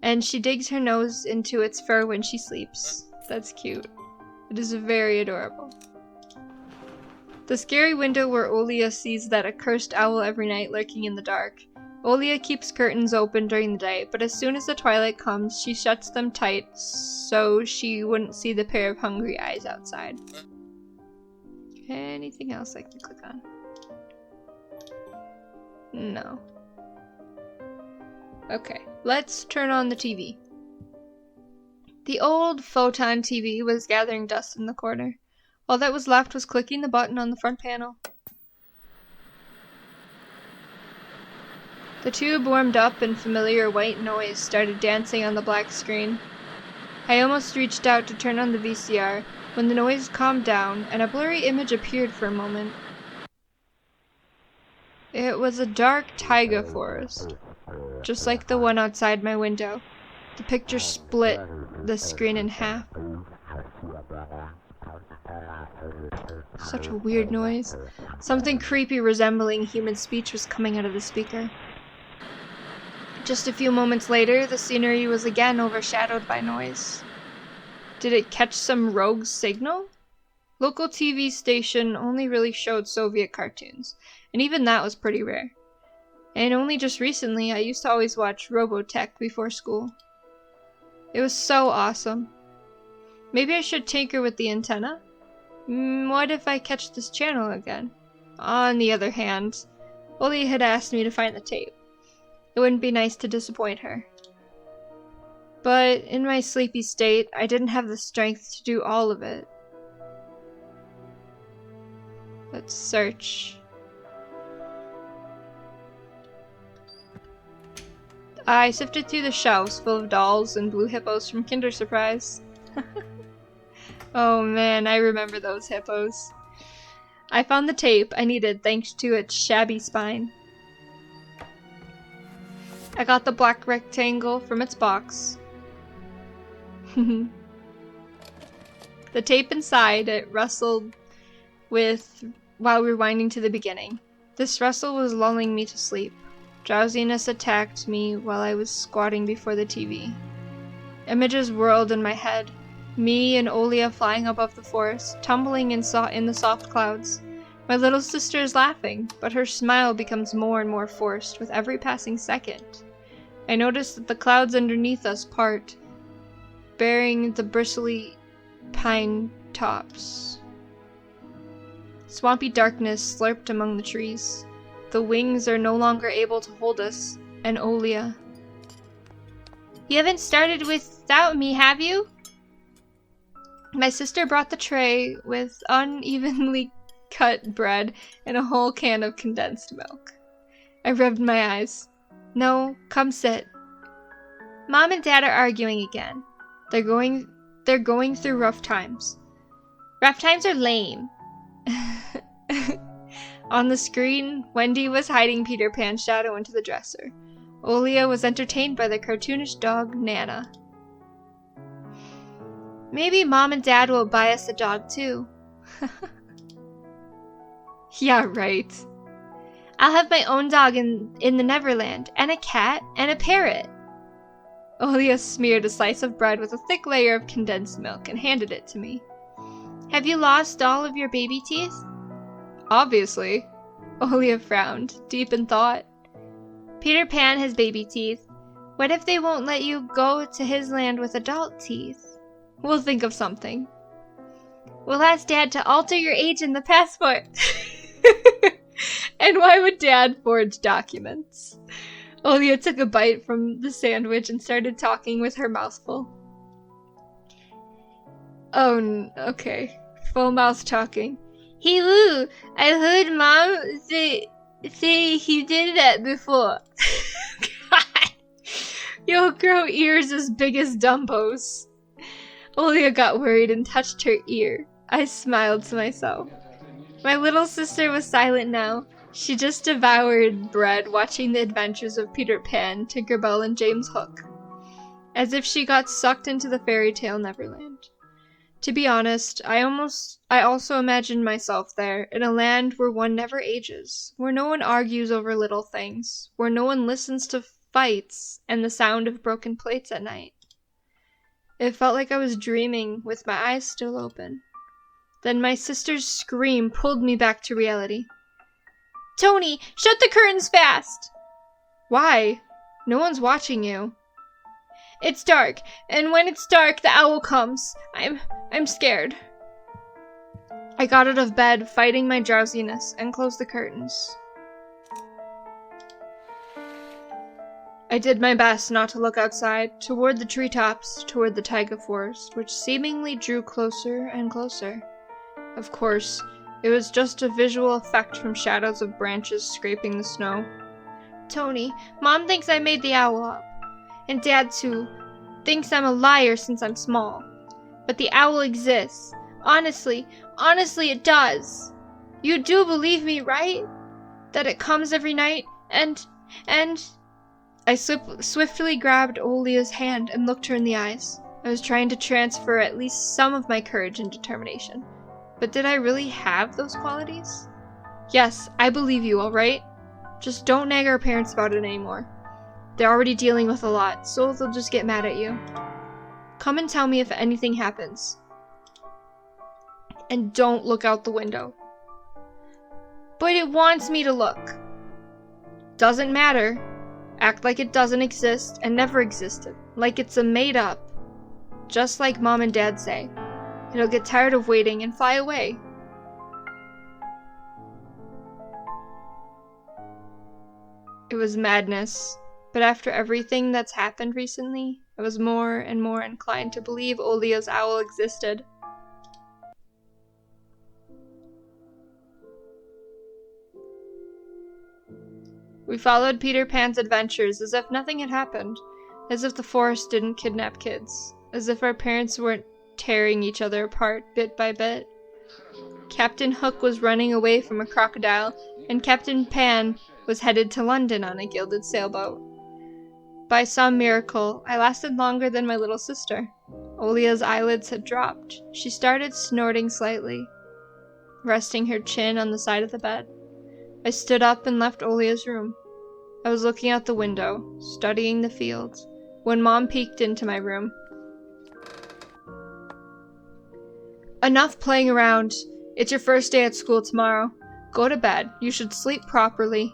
And she digs her nose into its fur when she sleeps. That's cute. It is very adorable. The scary window where Olia sees that accursed owl every night lurking in the dark. Olia keeps curtains open during the day, but as soon as the twilight comes, she shuts them tight so she wouldn't see the pair of hungry eyes outside. Anything else I can click on? No. Okay, let's turn on the TV. The old photon TV was gathering dust in the corner. All that was left was clicking the button on the front panel. The tube warmed up and familiar white noise started dancing on the black screen. I almost reached out to turn on the VCR when the noise calmed down and a blurry image appeared for a moment. It was a dark taiga forest, just like the one outside my window. The picture split the screen in half. Such a weird noise. Something creepy resembling human speech was coming out of the speaker. Just a few moments later, the scenery was again overshadowed by noise. Did it catch some rogue signal? Local TV station only really showed Soviet cartoons, and even that was pretty rare. And only just recently, I used to always watch Robotech before school. It was so awesome. Maybe I should tinker with the antenna? What if I catch this channel again? On the other hand, Oli had asked me to find the tape. It wouldn't be nice to disappoint her. But in my sleepy state, I didn't have the strength to do all of it. Let's search. I sifted through the shelves full of dolls and blue hippos from Kinder Surprise. Oh man, I remember those hippos. I found the tape I needed thanks to its shabby spine. I got the black rectangle from its box. The tape inside, it rustled with while rewinding to the beginning. This rustle was lulling me to sleep. Drowsiness attacked me while I was squatting before the TV. Images whirled in my head. Me and Olia flying above the forest, tumbling in the soft clouds. My little sister is laughing, but her smile becomes more and more forced with every passing second. I notice that the clouds underneath us part, bearing the bristly pine tops. Swampy darkness slurped among the trees. The wings are no longer able to hold us, and Olia. You haven't started without me, have you? My sister brought the tray with unevenly cut bread and a whole can of condensed milk. I rubbed my eyes. No, come sit. Mom and Dad are arguing again. They're going through rough times. Rough times are lame. On the screen, Wendy was hiding Peter Pan's shadow into the dresser. Olia was entertained by the cartoonish dog, Nana. Maybe Mom and Dad will buy us a dog too. Yeah, right. I'll have my own dog in the Neverland, and a cat, and a parrot. Olia smeared a slice of bread with a thick layer of condensed milk and handed it to me. Have you lost all of your baby teeth? Obviously. Olia frowned, deep in thought. Peter Pan has baby teeth. What if they won't let you go to his land with adult teeth? We'll think of something. We'll ask Dad to alter your age in the passport. And why would Dad forge documents? Olia took a bite from the sandwich and started talking with her mouth full. Oh, okay. Full mouth talking. Hey Lou, I heard Mom say he did that before. God. You'll grow ears as big as Dumbo's. Olia got worried and touched her ear. I smiled to myself. My little sister was silent now. She just devoured bread watching the adventures of Peter Pan, Tinkerbell, and James Hook, as if she got sucked into the fairy tale Neverland. To be honest, I also imagined myself there, in a land where one never ages, where no one argues over little things, where no one listens to fights and the sound of broken plates at night. It felt like I was dreaming with my eyes still open. Then my sister's scream pulled me back to reality. "Tony, shut the curtains fast!" "Why? No one's watching you." "It's dark, and when it's dark, the owl comes. I'm scared." I got out of bed, fighting my drowsiness, and closed the curtains. I did my best not to look outside, toward the treetops, toward the taiga forest, which seemingly drew closer and closer. Of course, it was just a visual effect from shadows of branches scraping the snow. "Tony, Mom thinks I made the owl up. And Dad, too, thinks I'm a liar since I'm small. But the owl exists. Honestly it does. You do believe me, right? That it comes every night, and... I swiftly grabbed Olia's hand and looked her in the eyes. I was trying to transfer at least some of my courage and determination. But did I really have those qualities? "Yes, I believe you, alright? Just don't nag our parents about it anymore. They're already dealing with a lot, so they'll just get mad at you. Come and tell me if anything happens. And don't look out the window." "But it wants me to look." "Doesn't matter. Act like it doesn't exist and never existed. Like it's a made-up. Just like Mom and Dad say. It'll get tired of waiting and fly away." It was madness, but after everything that's happened recently, I was more and more inclined to believe Olia's owl existed. We followed Peter Pan's adventures as if nothing had happened, as if the forest didn't kidnap kids, as if our parents weren't tearing each other apart bit by bit. Captain Hook was running away from a crocodile, and Captain Pan was headed to London on a gilded sailboat. By some miracle, I lasted longer than my little sister. Olia's eyelids had dropped. She started snorting slightly, resting her chin on the side of the bed. I stood up and left Olia's room. I was looking out the window, studying the fields, when Mom peeked into my room. "Enough playing around. It's your first day at school tomorrow. Go to bed. You should sleep properly.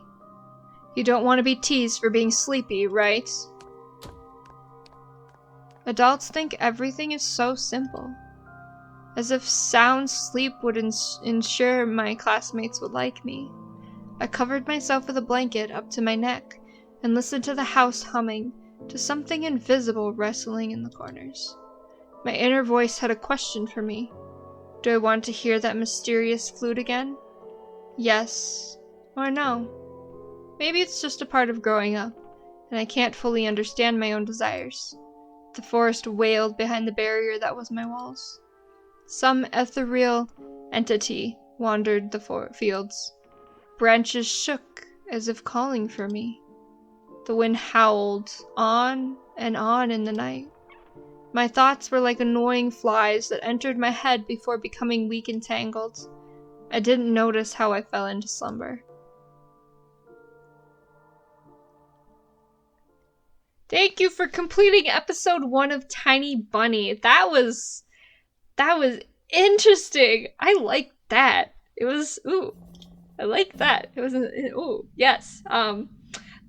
You don't want to be teased for being sleepy, right?" Adults think everything is so simple. As if sound sleep would ensure my classmates would like me. I covered myself with a blanket up to my neck and listened to the house humming, to something invisible wrestling in the corners. My inner voice had a question for me. Do I want to hear that mysterious flute again? Yes or no? Maybe it's just a part of growing up, and I can't fully understand my own desires. The forest wailed behind the barrier that was my walls. Some ethereal entity wandered the fields. Branches shook as if calling for me. The wind howled on and on in the night. My thoughts were like annoying flies that entered my head before becoming weak and tangled. I didn't notice how I fell into slumber. Thank you for completing episode 1 of Tiny Bunny. That was interesting. I liked that. I like that. It was yes.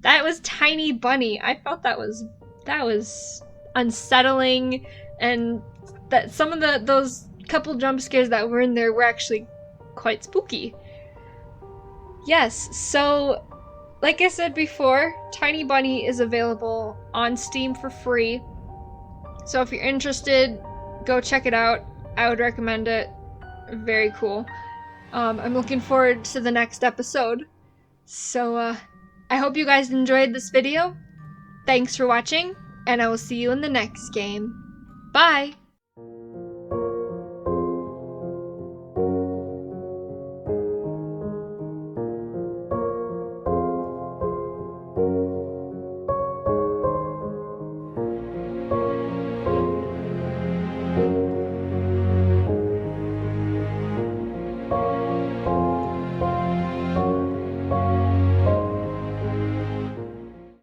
That was Tiny Bunny. I felt that was unsettling, and that some of those couple jump scares that were in there were actually quite spooky. Yes, so like I said before, Tiny Bunny is available on Steam for free. So if you're interested, go check it out. I would recommend it. Very cool. I'm looking forward to the next episode. So, I hope you guys enjoyed this video. Thanks for watching, and I will see you in the next game. Bye!